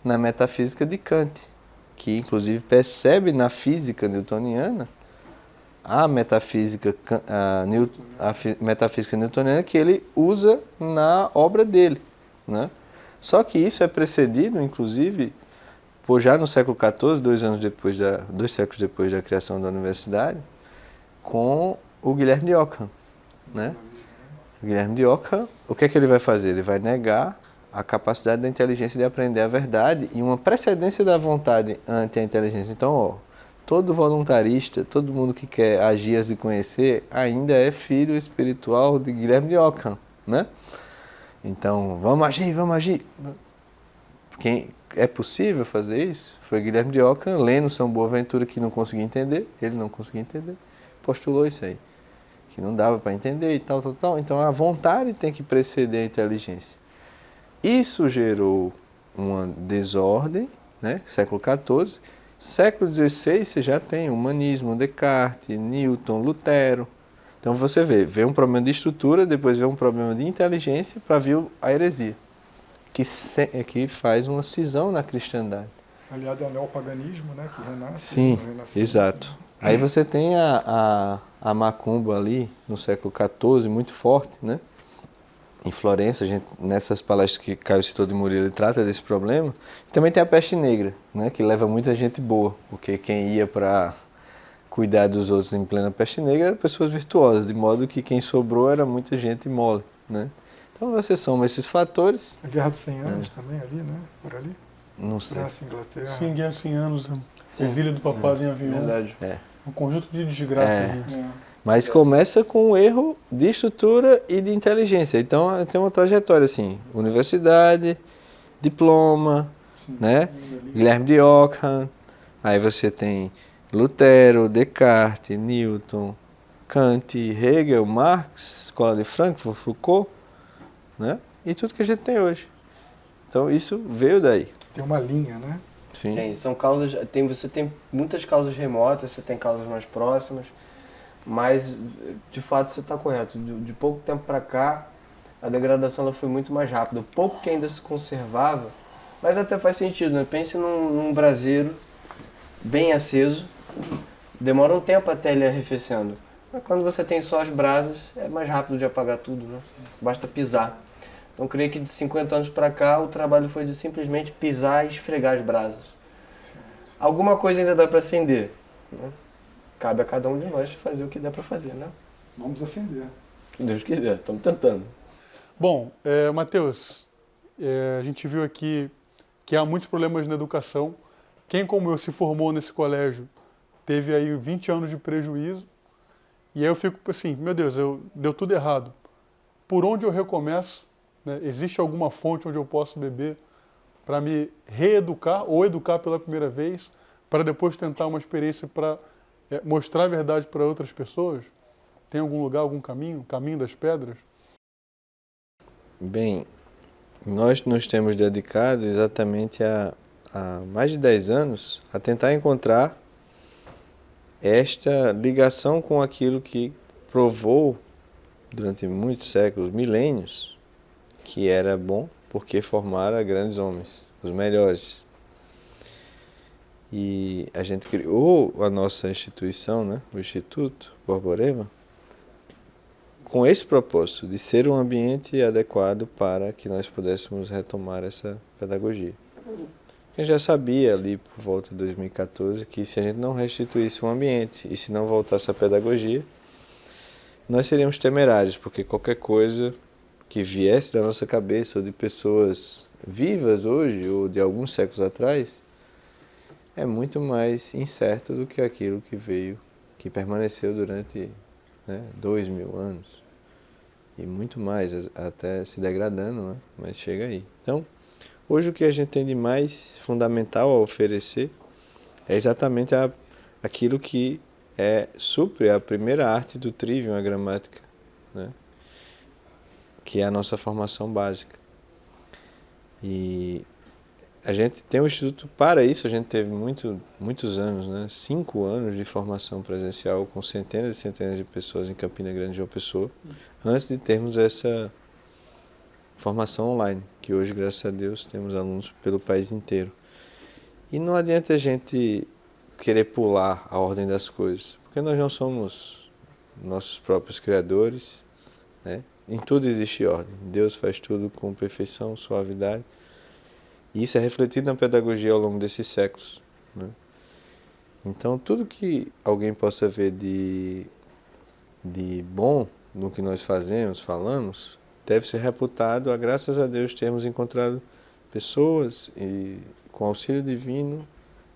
na metafísica de Kant, que inclusive percebe na física newtoniana a metafísica newtoniana que ele usa na obra dele, né? Só que isso é precedido, inclusive, por já no século XIV, 2 séculos depois da criação da universidade, com o Guilherme de Ockham, né? O Guilherme de Ockham, o que é que ele vai fazer? Ele vai negar a capacidade da inteligência de aprender a verdade e uma precedência da vontade ante a inteligência. Então, ó, todo voluntarista, todo mundo que quer agir antes de conhecer, ainda é filho espiritual de Guilherme de Ockham, né? Então, vamos agir. Quem é possível fazer isso? Foi Guilherme de Ockham, lendo São Boaventura, que não conseguia entender, ele não conseguia entender, postulou isso aí, que não dava para entender e tal. Então, a vontade tem que preceder a inteligência. Isso gerou uma desordem, né? Século XIV. Século XVI você já tem humanismo, Descartes, Newton, Lutero. Então você vê um problema de estrutura, depois vê um problema de inteligência para vir a heresia, que faz uma cisão na cristandade. Aliado ao neopaganismo, né, que renasce. Sim, exato. Aí você tem a macumba ali no século XIV, muito forte, né? Em Florença, nessas palestras que Caio citou de Murilo, ele trata desse problema. E também tem a peste negra, né, que leva muita gente boa, porque quem ia para cuidar dos outros em plena peste negra eram pessoas virtuosas, de modo que quem sobrou era muita gente mole, né? Então você soma esses fatores. A Guerra dos 100 Anos também ali, né? Por ali. Não sei. França, Inglaterra. Sim, Guerra de 100 Anos, exílio do papado em avião. Verdade. Um conjunto de desgraças. É. Mas começa com um erro de estrutura e de inteligência. Então tem uma trajetória assim, universidade, diploma, né? Guilherme de Ockham, aí você tem Lutero, Descartes, Newton, Kant, Hegel, Marx, Escola de Frankfurt, Foucault, né? E tudo que a gente tem hoje. Então isso veio daí. Tem uma linha, né? Sim. São causas, você tem muitas causas remotas, você tem causas mais próximas, mas de fato você está correto. De pouco tempo para cá, a degradação ela foi muito mais rápida. O pouco que ainda se conservava, mas até faz sentido, né? Pense num braseiro bem aceso, demora um tempo até ele arrefecendo. Mas quando você tem só as brasas, é mais rápido de apagar tudo, né? Basta pisar. Então, creio que de 50 anos para cá, o trabalho foi de simplesmente pisar e esfregar as brasas. Alguma coisa ainda dá para acender, né? Cabe a cada um de nós fazer o que dá para fazer, né? Vamos acender. Que Deus quiser, estamos tentando. Bom, Matheus, a gente viu aqui que há muitos problemas na educação. Quem, como eu, se formou nesse colégio, teve aí 20 anos de prejuízo. E aí eu fico assim, meu Deus, deu tudo errado. Por onde eu recomeço? Né? Existe alguma fonte onde eu posso beber para me reeducar ou educar pela primeira vez, para depois tentar uma experiência para mostrar a verdade para outras pessoas? Tem algum lugar, algum caminho? Caminho das pedras? Bem, nós nos temos dedicado exatamente há mais de 10 anos a tentar encontrar esta ligação com aquilo que provou durante muitos séculos, milênios, que era bom porque formara grandes homens, os melhores. E a gente criou a nossa instituição, né, o Instituto Borborema, com esse propósito de ser um ambiente adequado para que nós pudéssemos retomar essa pedagogia. A gente já sabia ali por volta de 2014 que se a gente não restituísse o ambiente e se não voltasse à pedagogia, nós seríamos temerários, porque qualquer coisa que viesse da nossa cabeça ou de pessoas vivas hoje, ou de alguns séculos atrás, é muito mais incerto do que aquilo que veio, que permaneceu durante 2.000 anos. E muito mais, até se degradando, né? Mas chega aí. Então, hoje o que a gente tem de mais fundamental a oferecer é exatamente aquilo que supre a primeira arte do trivium, a gramática, né? Que é a nossa formação básica. E a gente tem um instituto para isso, a gente teve muitos anos, né? 5 anos de formação presencial com centenas e centenas de pessoas em Campina Grande e João Pessoa, antes de termos essa formação online, que hoje, graças a Deus, temos alunos pelo país inteiro. E não adianta a gente querer pular a ordem das coisas, porque nós não somos nossos próprios criadores, né? Em tudo existe ordem. Deus faz tudo com perfeição, suavidade. E isso é refletido na pedagogia ao longo desses séculos, né? Então, tudo que alguém possa ver de bom no que nós fazemos, falamos, deve ser reputado a, graças a Deus, termos encontrado pessoas e, com auxílio divino,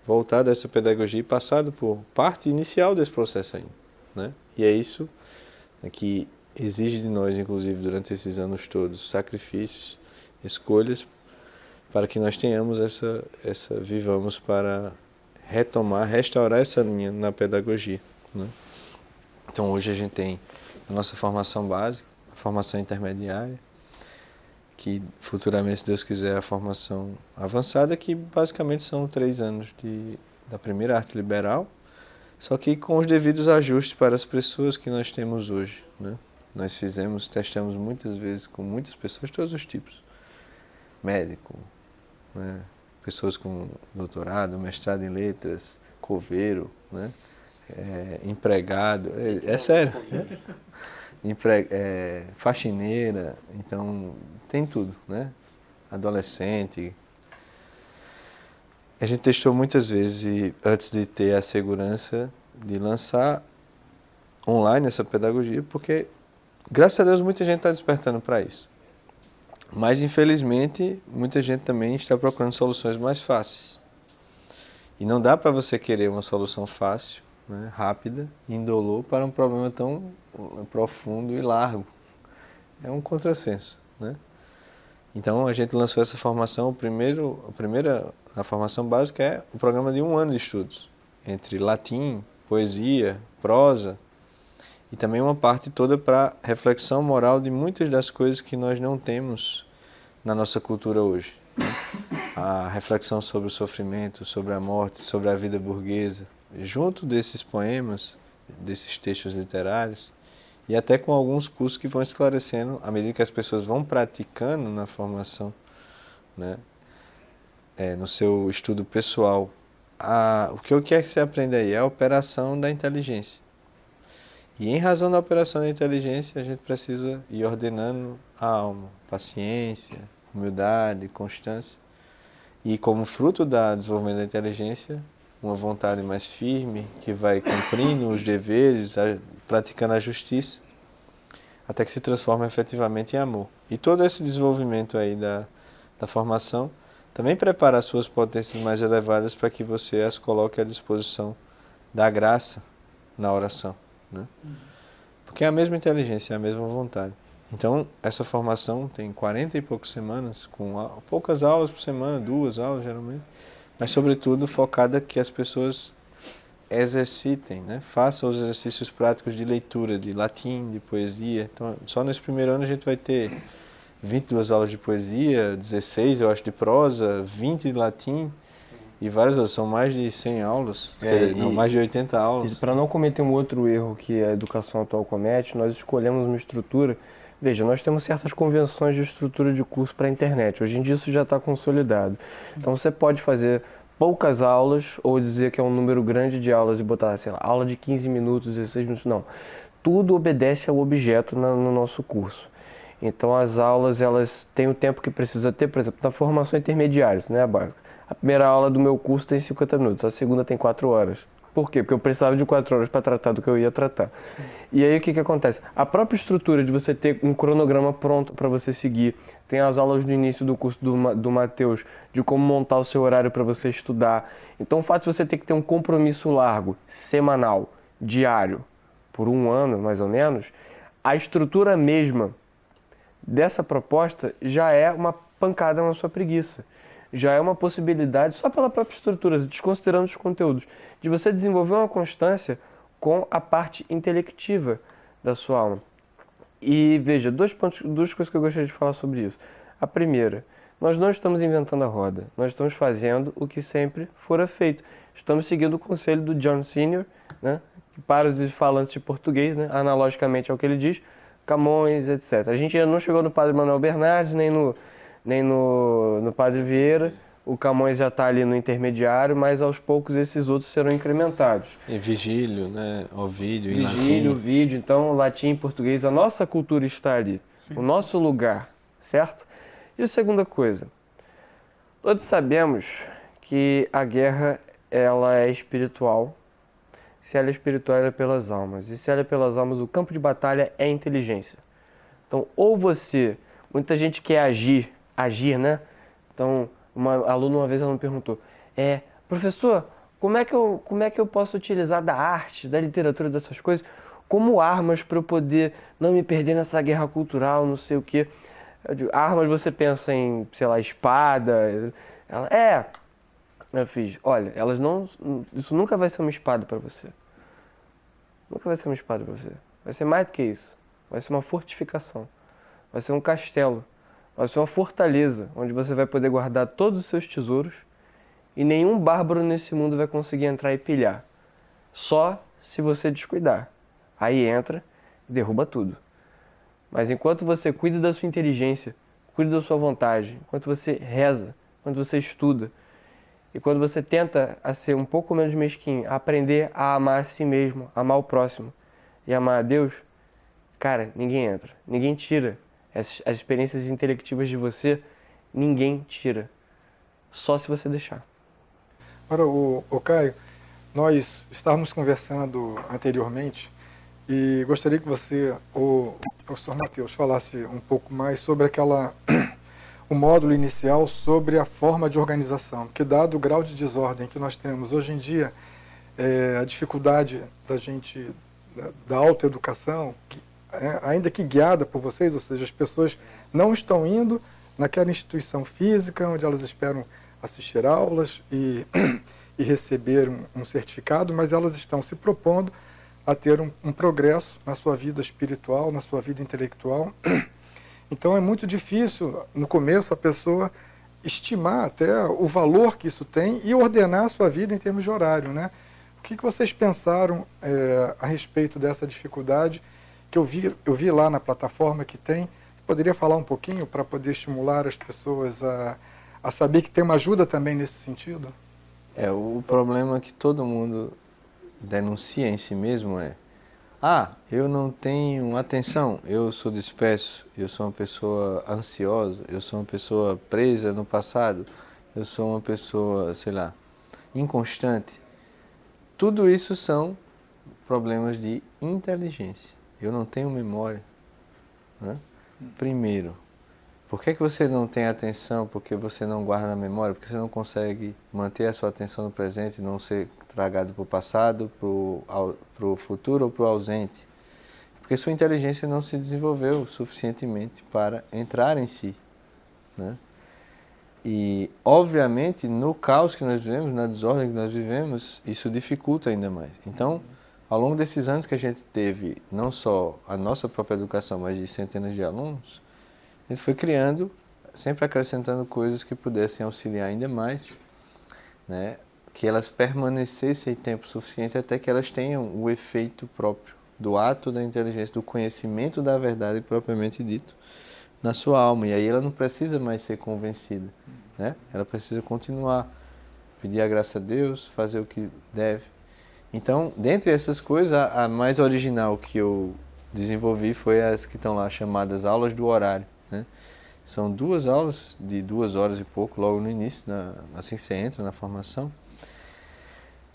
voltado a essa pedagogia e passado por parte inicial desse processo ainda, né? E é isso que exige de nós, inclusive, durante esses anos todos, sacrifícios, escolhas, para que nós tenhamos vivamos para retomar, restaurar essa linha na pedagogia, né? Então hoje a gente tem a nossa formação básica, a formação intermediária, que futuramente, se Deus quiser, a formação avançada, que basicamente são 3 anos da primeira arte liberal, só que com os devidos ajustes para as pessoas que nós temos hoje, né? Nós testamos muitas vezes com muitas pessoas de todos os tipos, médico, né? Pessoas com doutorado, mestrado em letras, coveiro, né? Empregado, é sério, faxineira, então tem tudo, né? Adolescente. A gente testou muitas vezes antes de ter a segurança de lançar online essa pedagogia, porque, graças a Deus, muita gente está despertando para isso. Mas, infelizmente, muita gente também está procurando soluções mais fáceis. E não dá para você querer uma solução fácil, né, rápida, indolor, para um problema tão profundo e largo. É um contrassenso, né? Então, a gente lançou essa formação, a formação básica é o programa de 1 ano de estudos, entre latim, poesia, prosa, e também uma parte toda para reflexão moral de muitas das coisas que nós não temos na nossa cultura hoje, né? A reflexão sobre o sofrimento, sobre a morte, sobre a vida burguesa, junto desses poemas, desses textos literários, e até com alguns cursos que vão esclarecendo, à medida que as pessoas vão praticando na formação, né? No seu estudo pessoal. O que eu quero que você aprenda aí é a operação da inteligência. E em razão da operação da inteligência, a gente precisa ir ordenando a alma, paciência, humildade, constância. E como fruto do desenvolvimento da inteligência, uma vontade mais firme, que vai cumprindo os deveres, praticando a justiça, até que se transforma efetivamente em amor. E todo esse desenvolvimento aí da formação também prepara as suas potências mais elevadas para que você as coloque à disposição da graça na oração, né? Porque é a mesma inteligência, é a mesma vontade. Então, essa formação tem 40 e poucas semanas, com poucas aulas por semana, 2 aulas geralmente, mas sobretudo focada que as pessoas exercitem, né? Façam os exercícios práticos de leitura, de latim, de poesia. Então, só nesse primeiro ano a gente vai ter 22 aulas de poesia, 16 eu acho de prosa, 20 de latim e várias outras. São mais de 100 aulas, quer dizer, mais de 80 aulas. Para não cometer um outro erro que a educação atual comete, nós escolhemos uma estrutura. Veja, nós temos certas convenções de estrutura de curso para a internet. Hoje em dia isso já está consolidado. Então você pode fazer poucas aulas ou dizer que é um número grande de aulas e botar, sei lá, aula de 15 minutos, 16 minutos. Não. Tudo obedece ao objeto no nosso curso. Então as aulas, elas têm o tempo que precisa ter, por exemplo, na formação intermediária, isso não é a básica. A primeira aula do meu curso tem 50 minutos, a segunda tem 4 horas. Por quê? Porque eu precisava de 4 horas para tratar do que eu ia tratar. E aí o que acontece? A própria estrutura de você ter um cronograma pronto para você seguir, tem as aulas no início do curso do Matheus, de como montar o seu horário para você estudar. Então o fato de você ter que ter um compromisso largo, semanal, diário, por 1 ano mais ou menos, a estrutura mesma dessa proposta já é uma pancada na sua preguiça. Já é uma possibilidade, só pela própria estrutura, desconsiderando os conteúdos, de você desenvolver uma constância com a parte intelectiva da sua alma. E veja, duas coisas que eu gostaria de falar sobre isso. A primeira, nós não estamos inventando a roda, nós estamos fazendo o que sempre fora feito. Estamos seguindo o conselho do John Senior, né, que para os falantes de português, né, analogicamente ao que ele diz, Camões, etc. A gente ainda não chegou no Padre Manuel Bernardes, nem no Padre Vieira. O Camões já está ali no intermediário, mas aos poucos esses outros serão incrementados. E Vigílio, né? Ovídio, em latim. Vigílio, Ovídio, então latim e português, a nossa cultura está ali, o nosso lugar, certo? E a segunda coisa, todos sabemos que a guerra ela é espiritual. Se ela é espiritual, ela é pelas almas. E se ela é pelas almas, o campo de batalha é inteligência. Então, ou você... Muita gente quer agir, né? Então, uma aluna uma vez ela me perguntou, professor, como é que eu posso utilizar da arte, da literatura, dessas coisas, como armas para eu poder não me perder nessa guerra cultural, não sei o quê? Eu digo, armas você pensa em, sei lá, espada? Ela, eu fiz, olha, isso nunca vai ser uma espada para você. Nunca vai ser uma espada para você. Vai ser mais do que isso. Vai ser uma fortificação. Vai ser um castelo. Vai ser uma fortaleza, onde você vai poder guardar todos os seus tesouros e nenhum bárbaro nesse mundo vai conseguir entrar e pilhar. Só se você descuidar. Aí entra e derruba tudo. Mas enquanto você cuida da sua inteligência, cuida da sua vontade, enquanto você reza, enquanto você estuda, e quando você tenta a ser um pouco menos mesquinho, a aprender a amar a si mesmo, amar o próximo e amar a Deus, cara, ninguém entra, ninguém tira as experiências intelectivas de você, ninguém tira. Só se você deixar. Agora, o Caio, nós estávamos conversando anteriormente e gostaria que você, o professor Matheus, falasse um pouco mais sobre o módulo inicial sobre a forma de organização, que dado o grau de desordem que nós temos hoje em dia, a dificuldade da autoeducação, ainda que guiada por vocês, ou seja, as pessoas não estão indo naquela instituição física onde elas esperam assistir aulas e receber um certificado, mas elas estão se propondo a ter um progresso na sua vida espiritual, na sua vida intelectual. Então é muito difícil, no começo, a pessoa estimar até o valor que isso tem e ordenar a sua vida em termos de horário, né? O que vocês pensaram a respeito dessa dificuldade que eu vi lá na plataforma que tem? Poderia falar um pouquinho para poder estimular as pessoas a saber que tem uma ajuda também nesse sentido? O problema que todo mundo denuncia em si mesmo eu não tenho atenção, eu sou disperso, eu sou uma pessoa ansiosa, eu sou uma pessoa presa no passado, eu sou uma pessoa, sei lá, inconstante. Tudo isso são problemas de inteligência. Eu não tenho memória, né? Primeiro, por que você não tem atenção? Porque você não guarda na memória? Porque você não consegue manter a sua atenção no presente e não ser tragado para o passado, para o futuro ou para o ausente? Porque sua inteligência não se desenvolveu suficientemente para entrar em si, né? E, obviamente, no caos que nós vivemos, na desordem que nós vivemos, isso dificulta ainda mais. Então, ao longo desses anos que a gente teve, não só a nossa própria educação, mas de centenas de alunos, a gente foi criando, sempre acrescentando coisas que pudessem auxiliar ainda mais, né? Que elas permanecessem tempo suficiente até que elas tenham o efeito próprio do ato da inteligência, do conhecimento da verdade propriamente dito na sua alma. E aí ela não precisa mais ser convencida, né? Ela precisa continuar, pedir a graça a Deus, fazer o que deve. Então, dentre essas coisas, a mais original que eu desenvolvi foi as que estão lá chamadas aulas do horário, né? São 2 aulas de 2 horas e pouco, logo no início, assim que você entra na formação.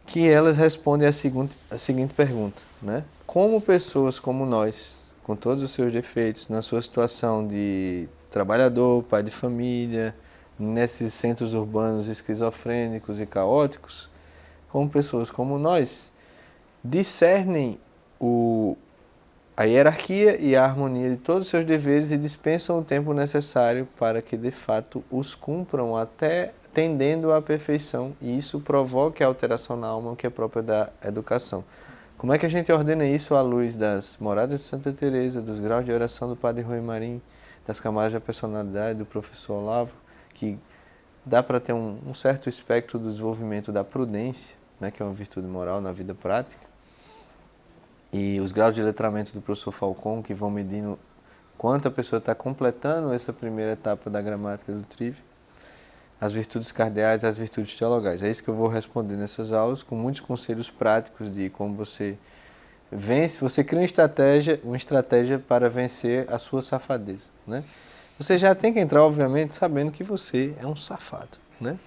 que elas respondem a seguinte pergunta, né? Como pessoas como nós, com todos os seus defeitos, na sua situação de trabalhador, pai de família, nesses centros urbanos esquizofrênicos e caóticos, como pessoas como nós, discernem a hierarquia e a harmonia de todos os seus deveres e dispensam o tempo necessário para que, de fato, os cumpram até tendendo à perfeição, e isso provoca a alteração na alma que é própria da educação. Como é que a gente ordena isso à luz das moradas de Santa Teresa, dos graus de oração do Padre Rui Marim, das camadas da personalidade do professor Olavo, que dá para ter um certo espectro do desenvolvimento da prudência, né, que é uma virtude moral na vida prática, e os graus de letramento do professor Falcon, que vão medindo quanto a pessoa está completando essa primeira etapa da gramática do Trívio, as virtudes cardeais e as virtudes teologais. É isso que eu vou responder nessas aulas, com muitos conselhos práticos de como você vence, você cria uma estratégia para vencer a sua safadeza, né? Você já tem que entrar, obviamente, sabendo que você é um safado, né?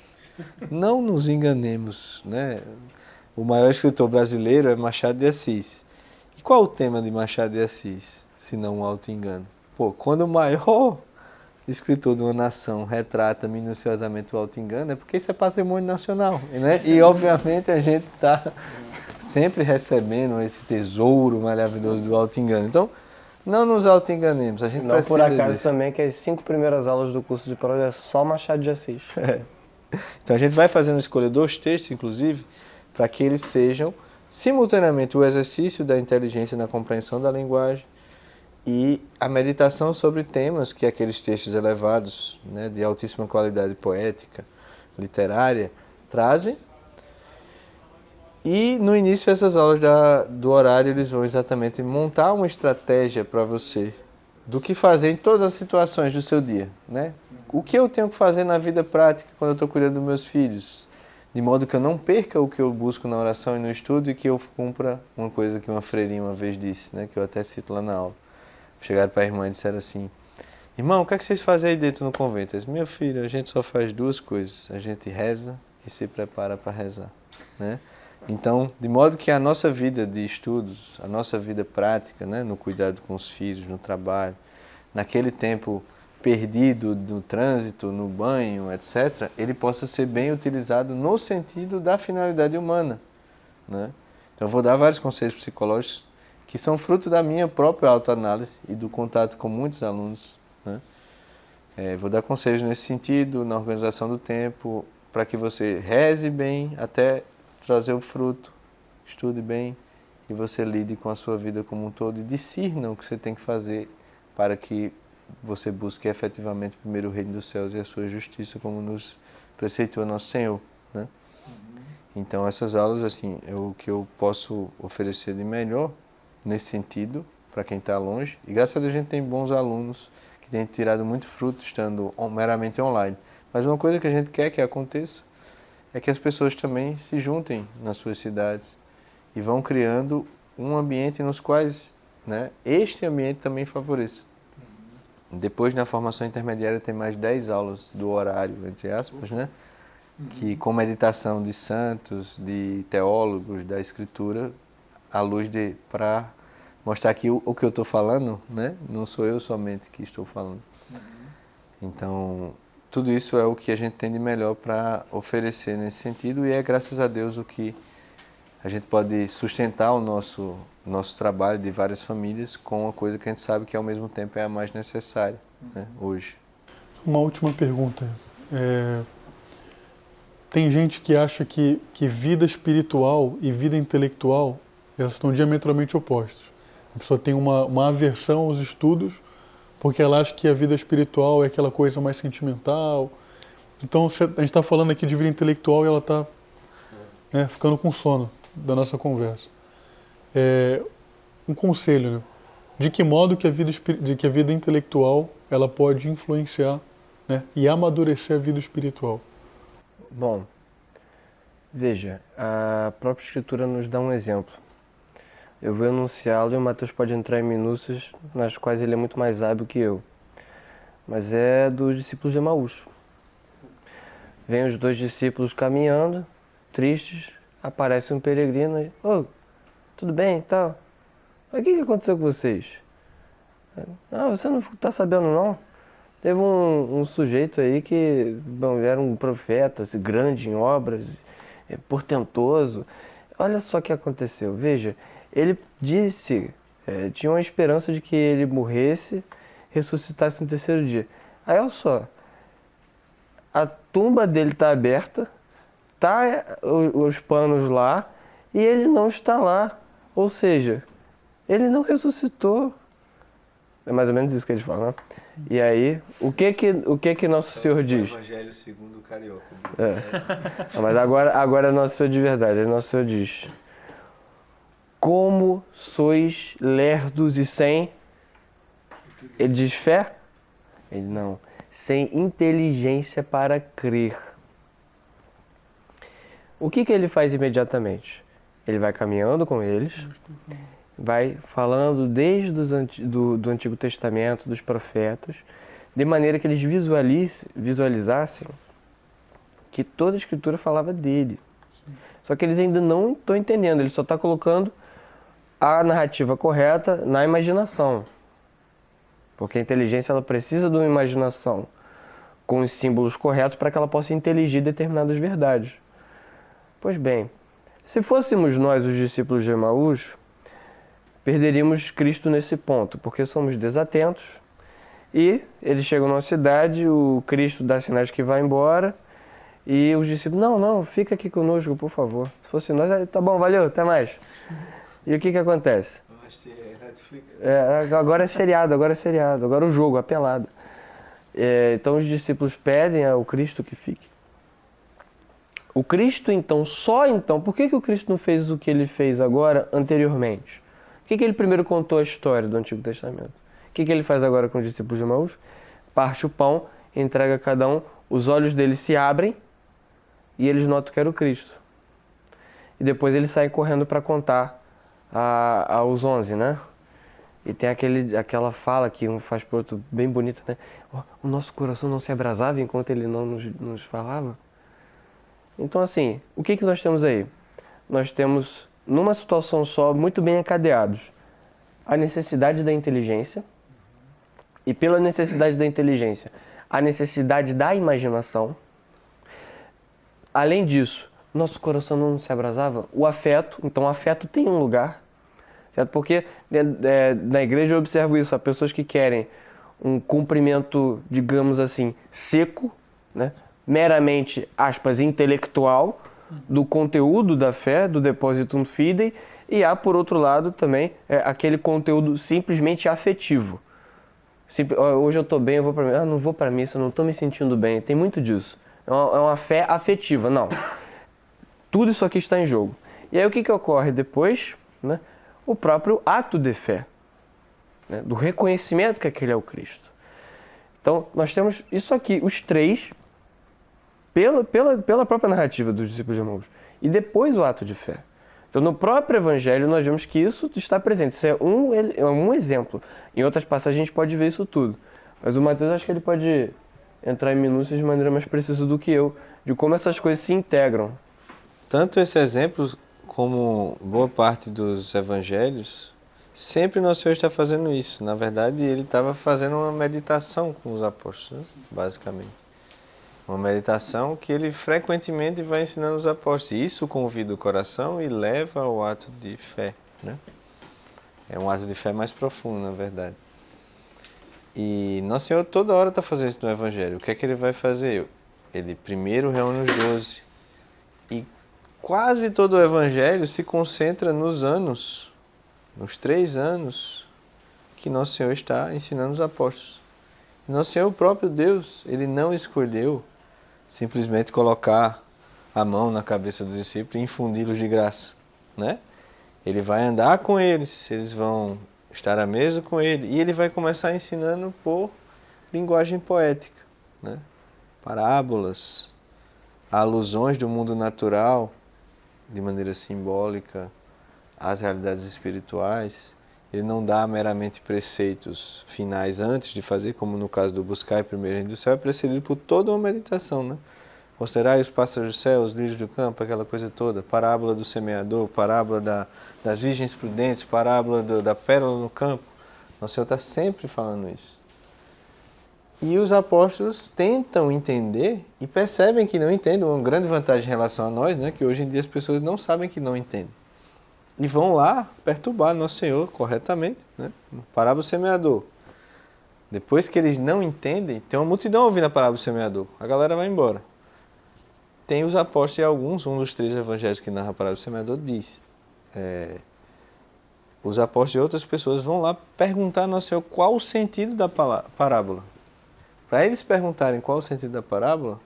Não nos enganemos, né? O maior escritor brasileiro é Machado de Assis. E qual o tema de Machado de Assis, se não um auto-engano? Pô, quando o maior escritor de uma nação retrata minuciosamente o auto-engano, é porque isso é patrimônio nacional, né? E, obviamente, a gente está sempre recebendo esse tesouro maravilhoso do auto-engano. Então, não nos auto-enganemos, a gente Não precisa por acaso disso. também que as 5 primeiras aulas do curso de prosa é só Machado de Assis. Então, a gente vai fazendo escolha 2 textos, inclusive, para que eles sejam simultaneamente o exercício da inteligência na compreensão da linguagem e a meditação sobre temas que aqueles textos elevados, né, de altíssima qualidade poética, literária, trazem. E no início dessas aulas do horário eles vão exatamente montar uma estratégia para você do que fazer em todas as situações do seu dia, né? O que eu tenho que fazer na vida prática quando eu estou cuidando dos meus filhos, de modo que eu não perca o que eu busco na oração e no estudo e que eu cumpra uma coisa que uma freirinha uma vez disse, né, que eu até cito lá na aula. Chegaram para a irmã e disseram assim: irmão, o que é que vocês fazem aí dentro no convento? Eu disse: meu filho, a gente só faz 2 coisas, a gente reza e se prepara para rezar, né? Então, de modo que a nossa vida de estudos, a nossa vida prática, né, no cuidado com os filhos, no trabalho, naquele tempo perdido no trânsito, no banho, etc., ele possa ser bem utilizado no sentido da finalidade humana, né? Então, eu vou dar vários conselhos psicológicos que são fruto da minha própria autoanálise e do contato com muitos alunos, né? Vou dar conselhos nesse sentido, na organização do tempo, para que você reze bem até trazer o fruto, estude bem e você lide com a sua vida como um todo e discirna o que você tem que fazer para que você busque efetivamente primeiro o reino dos céus e a sua justiça, como nos preceitua nosso Senhor, né? Então, essas aulas, assim, é o que eu posso oferecer de melhor nesse sentido, para quem está longe. E graças a Deus a gente tem bons alunos que têm tirado muito fruto estando meramente online. Mas uma coisa que a gente quer que aconteça é que as pessoas também se juntem nas suas cidades e vão criando um ambiente nos quais, né, este ambiente também favoreça. Depois, na formação intermediária, tem mais 10 aulas do horário, entre aspas, né? Que com meditação de santos, de teólogos, da escritura, à luz para mostrar que o que eu estou falando, né, não sou eu somente que estou falando. Então, tudo isso é o que a gente tem de melhor para oferecer nesse sentido e é, graças a Deus, o que a gente pode sustentar o nosso trabalho de várias famílias com uma coisa que a gente sabe que, ao mesmo tempo, é a mais necessária, né, hoje. Uma última pergunta. Tem gente que acha que vida espiritual e vida intelectual elas estão diametralmente opostas. A pessoa tem uma aversão aos estudos porque ela acha que a vida espiritual é aquela coisa mais sentimental. Então, a gente está falando aqui de vida intelectual e ela está, né, ficando com sono da nossa conversa. Um conselho, né? De que modo que a vida intelectual ela pode influenciar, né, e amadurecer a vida espiritual? Bom, veja, a própria Escritura nos dá um exemplo. Eu vou enunciá-lo e o Mateus pode entrar em minúcias nas quais ele é muito mais hábil que eu. Mas é dos discípulos de Emaús. Vêm os 2 discípulos caminhando, tristes, aparece um peregrino e, ô, tudo bem e tal? Mas o que aconteceu com vocês? Ah, você não tá sabendo não? Teve um sujeito aí que, bom, era um profeta, assim, grande em obras, portentoso. Olha só o que aconteceu, veja, ele disse, tinha uma esperança de que ele morresse, ressuscitasse no terceiro dia. Aí olha só, a tumba dele está aberta, tá os panos lá, e ele não está lá. Ou seja, ele não ressuscitou. É mais ou menos isso que eles falam, né? E aí, o que Nosso Senhor diz? O Evangelho segundo o Carioca. Mas agora é Nosso Senhor de verdade. Aí Nosso Senhor diz: como sois lerdos e sem... Ele diz fé? Ele não. Sem inteligência para crer. O que ele faz imediatamente? Ele vai caminhando com eles, vai falando desde do Antigo Testamento, dos profetas, de maneira que eles visualizassem que toda a Escritura falava dele. Só que eles ainda não estão entendendo, ele só está colocando a narrativa correta na imaginação. Porque a inteligência ela precisa de uma imaginação com os símbolos corretos para que ela possa inteligir determinadas verdades. Pois bem, se fôssemos nós os discípulos de Emaús, perderíamos Cristo nesse ponto, porque somos desatentos e eles chegam numa cidade, o Cristo dá sinais que vai embora e os discípulos, não, fica aqui conosco, por favor. Se fosse nós, tá bom, valeu, até mais. E o que acontece? Netflix. Agora é seriado, agora o jogo, a pelada. Então os discípulos pedem ao Cristo que fique. O Cristo só então, por que o Cristo não fez o que ele fez agora anteriormente? Por que ele primeiro contou a história do Antigo Testamento? O que ele faz agora com os discípulos de Emaús? Parte o pão, entrega a cada um, os olhos deles se abrem e eles notam que era o Cristo. E depois eles saem correndo para contar aos 11, né? E tem aquela fala que um faz para o outro bem bonita, né? O nosso coração não se abrasava enquanto ele não nos falava. Então, assim, o que nós temos aí? Nós temos, numa situação só, muito bem encadeados, a necessidade da inteligência e, pela necessidade da inteligência, a necessidade da imaginação. Além disso, nosso coração não se abrasava, o afeto. Então, o afeto tem um lugar, certo? Porque na igreja eu observo isso, há pessoas que querem um cumprimento, digamos assim, seco, né? Meramente, aspas, intelectual, do conteúdo da fé, do depositum fidei, e há, por outro lado, também aquele conteúdo simplesmente afetivo. Hoje eu estou bem, eu vou para missa. Não vou para missa, não estou me sentindo bem. Tem muito disso. É uma fé afetiva, não. Tudo isso aqui está em jogo. E aí o que ocorre depois? Né? O próprio ato de fé, né? Do reconhecimento que aquele é o Cristo. Então, nós temos isso aqui, os três, pela própria narrativa dos discípulos de Emaús. E depois o ato de fé. Então, no próprio Evangelho, nós vemos que isso está presente. Isso é um exemplo. Em outras passagens, a gente pode ver isso tudo. Mas o Mateus, acho que ele pode entrar em minúcias de maneira mais precisa do que eu, de como essas coisas se integram. Tanto esse exemplo, como boa parte dos evangelhos, sempre Nosso Senhor está fazendo isso. Na verdade, ele estava fazendo uma meditação com os apóstolos, basicamente. Uma meditação que ele frequentemente vai ensinando os apóstolos. E isso convida o coração e leva ao ato de fé, né? É um ato de fé mais profundo, na verdade. E Nosso Senhor toda hora está fazendo isso no Evangelho. O que é que ele vai fazer? Ele primeiro reúne os 12. E quase todo o Evangelho se concentra nos 3 anos que Nosso Senhor está ensinando os apóstolos. E Nosso Senhor, o próprio Deus, ele não escolheu simplesmente colocar a mão na cabeça dos discípulos e infundi-los de graça, né? Ele vai andar com eles, eles vão estar à mesa com ele e ele vai começar ensinando por linguagem poética, né? Parábolas, alusões do mundo natural de maneira simbólica às realidades espirituais. Ele não dá meramente preceitos finais antes de fazer, como no caso do buscar primeiro o reino do céu, é precedido por toda uma meditação, né? Considerai os pássaros do céu, os lírios do campo, aquela coisa toda. Parábola do semeador, parábola das virgens prudentes, parábola da pérola no campo. Nosso Senhor está sempre falando isso. E os apóstolos tentam entender e percebem que não entendem. Uma grande vantagem em relação a nós, né, que hoje em dia as pessoas não sabem que não entendem. E vão lá perturbar Nosso Senhor corretamente. Né? Parábola do semeador. Depois que eles não entendem, tem uma multidão ouvindo a parábola do semeador. A galera vai embora. Tem os apóstolos e alguns, um dos 3 evangelhos que narra a parábola do semeador diz, os apóstolos e outras pessoas vão lá perguntar a Nosso Senhor qual o sentido da parábola. Para eles perguntarem qual o sentido da parábola,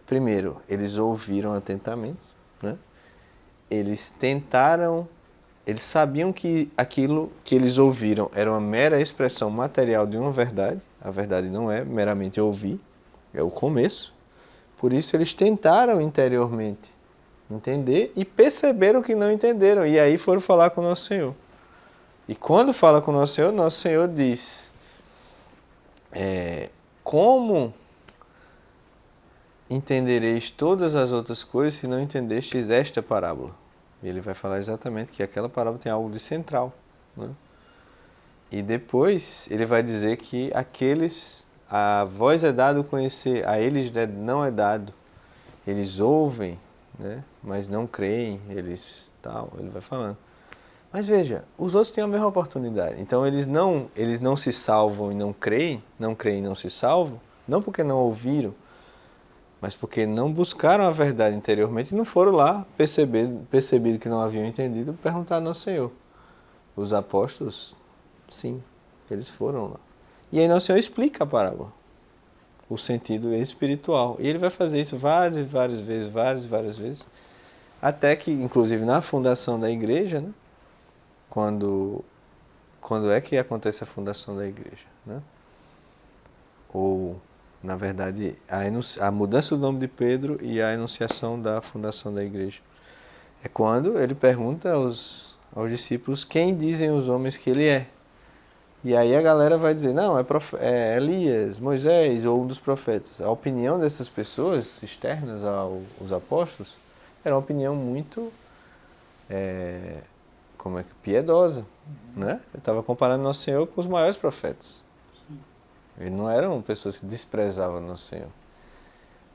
primeiro, eles ouviram atentamente, né? Eles sabiam que aquilo que eles ouviram era uma mera expressão material de uma verdade, a verdade não é meramente ouvir, é o começo. Por isso eles tentaram interiormente entender e perceberam que não entenderam. E aí foram falar com o Nosso Senhor. E quando fala com o Nosso Senhor diz, como entendereis todas as outras coisas se não entendestes esta parábola? E ele vai falar exatamente que aquela parábola tem algo de central. Né? E depois ele vai dizer que a voz é dado conhecer, a eles não é dado. Eles ouvem, né? Mas não creem, ele vai falando. Mas veja, os outros têm a mesma oportunidade. Então eles não se salvam e não creem e não se salvam, não porque não ouviram, mas porque não buscaram a verdade interiormente e não foram lá perceberam que não haviam entendido, perguntar ao Nosso Senhor. Os apóstolos, sim, eles foram lá. E aí Nosso Senhor explica a parábola, o sentido espiritual. E ele vai fazer isso várias vezes, até que, inclusive na fundação da igreja, né? Quando é que acontece a fundação da igreja? Né? Ou, na verdade, a mudança do nome de Pedro e a enunciação da fundação da igreja. É quando ele pergunta aos discípulos quem dizem os homens que ele é. E aí a galera vai dizer, não, é Elias, Moisés ou um dos profetas. A opinião dessas pessoas externas aos apóstolos era uma opinião muito piedosa. Né? Eu estava comparando Nosso Senhor com os maiores profetas. Eles não eram pessoas que desprezavam Nosso Senhor.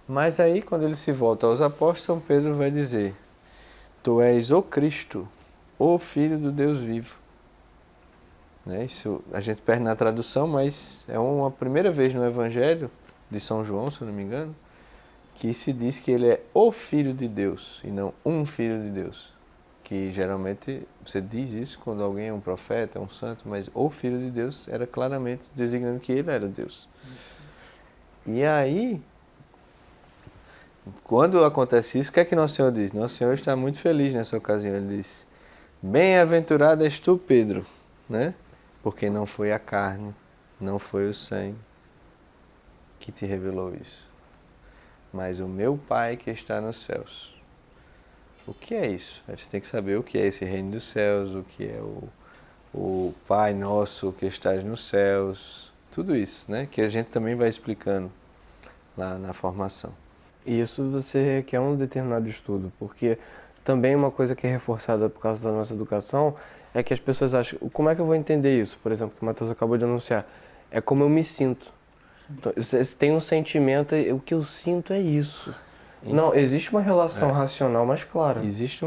Mas aí, quando ele se volta aos apóstolos, São Pedro vai dizer, tu és o Cristo, o Filho do Deus vivo. Isso a gente perde na tradução, mas é uma primeira vez no Evangelho de São João, se eu não me engano, que se diz que ele é o Filho de Deus e não um Filho de Deus. Que geralmente você diz isso quando alguém é um profeta, é um santo, mas o Filho de Deus era claramente designando que ele era Deus. E aí, quando acontece isso, o que é que Nosso Senhor diz? Nosso Senhor está muito feliz nessa ocasião. Ele diz, bem-aventurado és tu, Pedro, né? Porque não foi a carne, não foi o sangue que te revelou isso, mas o meu Pai que está nos céus. O que é isso? Você tem que saber o que é esse reino dos céus, o que é o Pai nosso que estás nos céus, tudo isso, né? Que a gente também vai explicando lá na formação. E isso você requer um determinado estudo, porque também uma coisa que é reforçada por causa da nossa educação é que as pessoas acham, como é que eu vou entender isso? Por exemplo, que o Matheus acabou de anunciar, é como eu me sinto. Então, você tem um sentimento, o que eu sinto é isso. Não, existe uma relação racional mais clara. Existe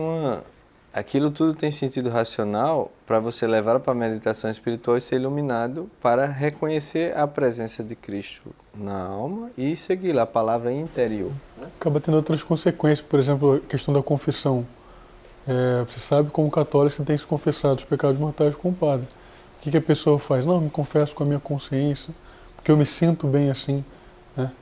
aquilo tudo tem sentido racional para você levar para a meditação espiritual e ser iluminado para reconhecer a presença de Cristo na alma e seguir a palavra interior. Acaba tendo outras consequências, por exemplo, a questão da confissão. Você sabe, como católico, você tem que se confessar dos pecados mortais com o padre. O que a pessoa faz? Não, me confesso com a minha consciência, porque eu me sinto bem assim, né?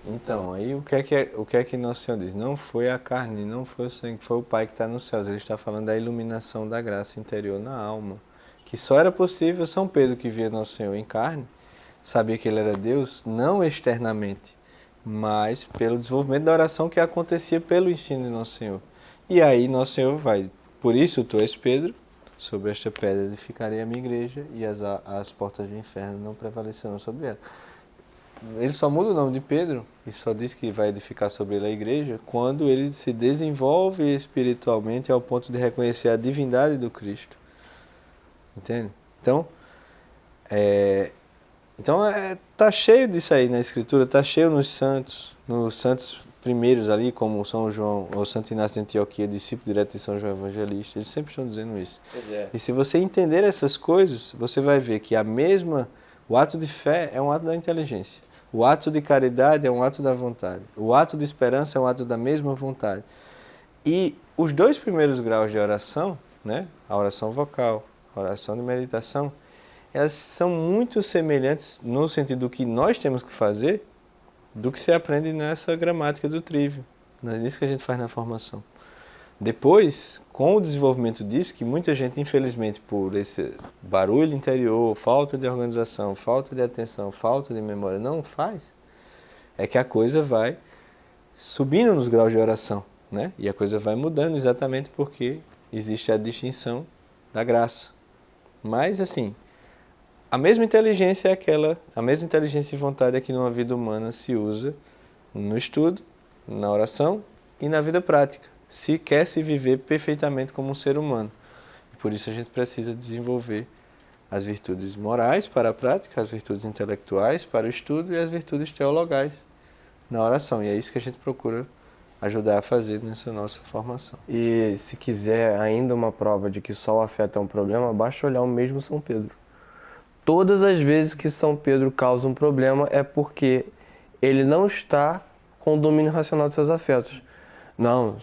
Então, aí o que é que Nosso Senhor diz? Não foi a carne, não foi o sangue, foi o Pai que está nos céus. Ele está falando da iluminação da graça interior na alma, que só era possível São Pedro, que via Nosso Senhor em carne, sabia que ele era Deus, não externamente, mas pelo desenvolvimento da oração que acontecia pelo ensino de Nosso Senhor. E aí Nosso Senhor vai, por isso tu és Pedro, sobre esta pedra edificarei a minha igreja e as portas do inferno não prevalecerão sobre ela. ele só muda o nome de Pedro e só diz que vai edificar sobre ele a igreja quando ele se desenvolve espiritualmente ao ponto de reconhecer a divindade do Cristo. Entende? Então, tá cheio disso aí na Escritura, tá cheio nos santos primeiros ali, como São João, ou Santo Inácio de Antioquia, discípulo direto de São João Evangelista, eles sempre estão dizendo isso. E se você entender essas coisas, você vai ver que o ato de fé é um ato da inteligência, o ato de caridade é um ato da vontade, o ato de esperança é um ato da mesma vontade. E os 2 primeiros graus de oração, né, a oração vocal, a oração de meditação, elas são muito semelhantes no sentido do que nós temos que fazer, do que se aprende nessa gramática do trívio. É isso que a gente faz na formação. Depois, com o desenvolvimento disso, que muita gente, infelizmente, por esse barulho interior, falta de organização, falta de atenção, falta de memória, não faz, é que a coisa vai subindo nos graus de oração, né? E a coisa vai mudando exatamente porque existe a distinção da graça. Mas, assim, a mesma inteligência a mesma inteligência e vontade que numa vida humana se usa no estudo, na oração e na vida prática, se quer se viver perfeitamente como um ser humano. E por isso a gente precisa desenvolver as virtudes morais para a prática, as virtudes intelectuais para o estudo e as virtudes teologais na oração. E é isso que a gente procura ajudar a fazer nessa nossa formação. E se quiser ainda uma prova de que só o afeto é um problema, basta olhar o mesmo São Pedro. Todas as vezes que São Pedro causa um problema é porque ele não está com o domínio racional dos seus afetos. Não,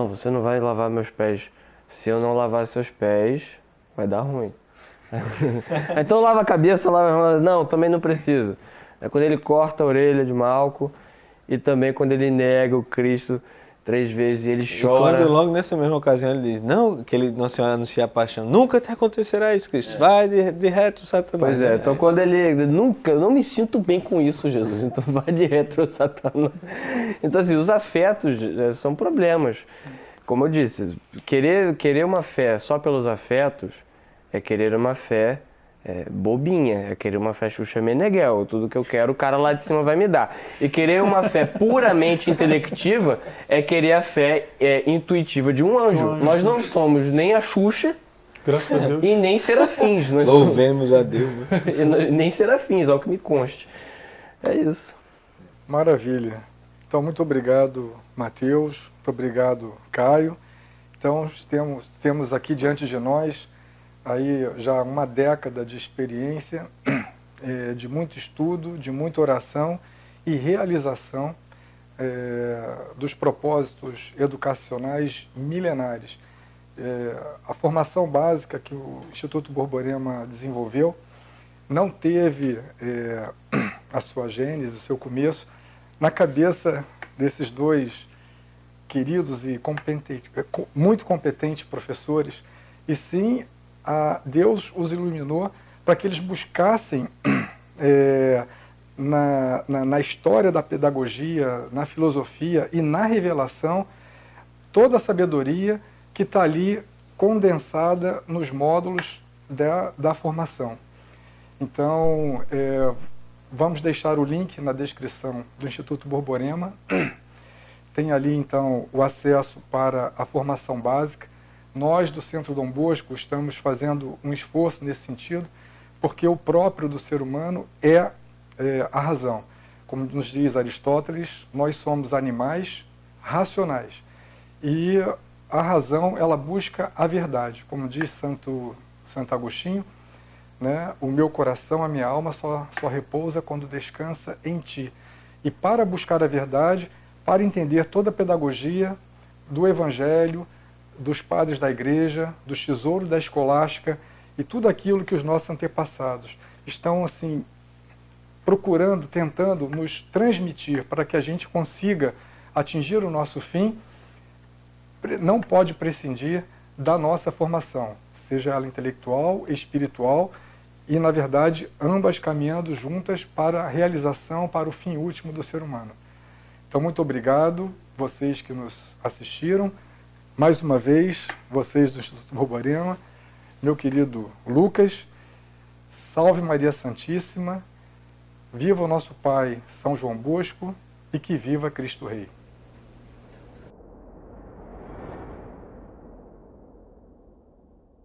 você não vai lavar meus pés. Se eu não lavar seus pés, vai dar ruim. Então lava a cabeça, lava... Não, também não precisa. É quando ele corta a orelha de Malco e também quando ele nega o Cristo 3 vezes e ele chora. E quando logo nessa mesma ocasião ele diz, não, que ele Nossa Senhora anuncia a paixão, nunca te acontecerá isso, Cristo, vai de reto, Satanás. Pois é, então quando ele, nunca, eu não me sinto bem com isso, Jesus, então vai de reto, Satanás. Então assim, os afetos são problemas. Como eu disse, querer uma fé só pelos afetos é querer uma fé bobinha, é querer uma fé Xuxa Meneghel, tudo que eu quero o cara lá de cima vai me dar. E querer uma fé puramente intelectiva é querer a fé intuitiva de um anjo. Nós não somos nem a Xuxa, Graças a Deus. e nem serafins. Louvemos a Deus. Né? Nem serafins, ao que me conste. É isso. Maravilha. Então, muito obrigado, Mateus. Muito obrigado, Caio. Então, temos aqui diante de nós aí já uma década de experiência, de muito estudo, de muita oração e realização dos propósitos educacionais milenares. A formação básica que o Instituto Borborema desenvolveu não teve a sua gênese, o seu começo, na cabeça desses 2 queridos e muito competentes professores, e sim Deus os iluminou para que eles buscassem na história da pedagogia, na filosofia e na revelação toda a sabedoria que está ali condensada nos módulos da formação. Então, vamos deixar o link na descrição do Instituto Borborema. Tem ali, então, o acesso para a formação básica. Nós, do Centro Dom Bosco, estamos fazendo um esforço nesse sentido, porque o próprio do ser humano é a razão. Como nos diz Aristóteles, nós somos animais racionais. E a razão, ela busca a verdade. Como diz Santo Agostinho, né? O meu coração, a minha alma só repousa quando descansa em ti. E para buscar a verdade, para entender toda a pedagogia do Evangelho, dos padres da igreja, do tesouro da escolástica e tudo aquilo que os nossos antepassados estão assim procurando, tentando nos transmitir para que a gente consiga atingir o nosso fim, não pode prescindir da nossa formação, seja ela intelectual, espiritual e, na verdade, ambas caminhando juntas para a realização, para o fim último do ser humano. Então, muito obrigado, vocês que nos assistiram. Mais uma vez, vocês do Instituto Borborema, meu querido Lucas, salve Maria Santíssima, Viva o nosso Pai São João Bosco e que viva Cristo Rei.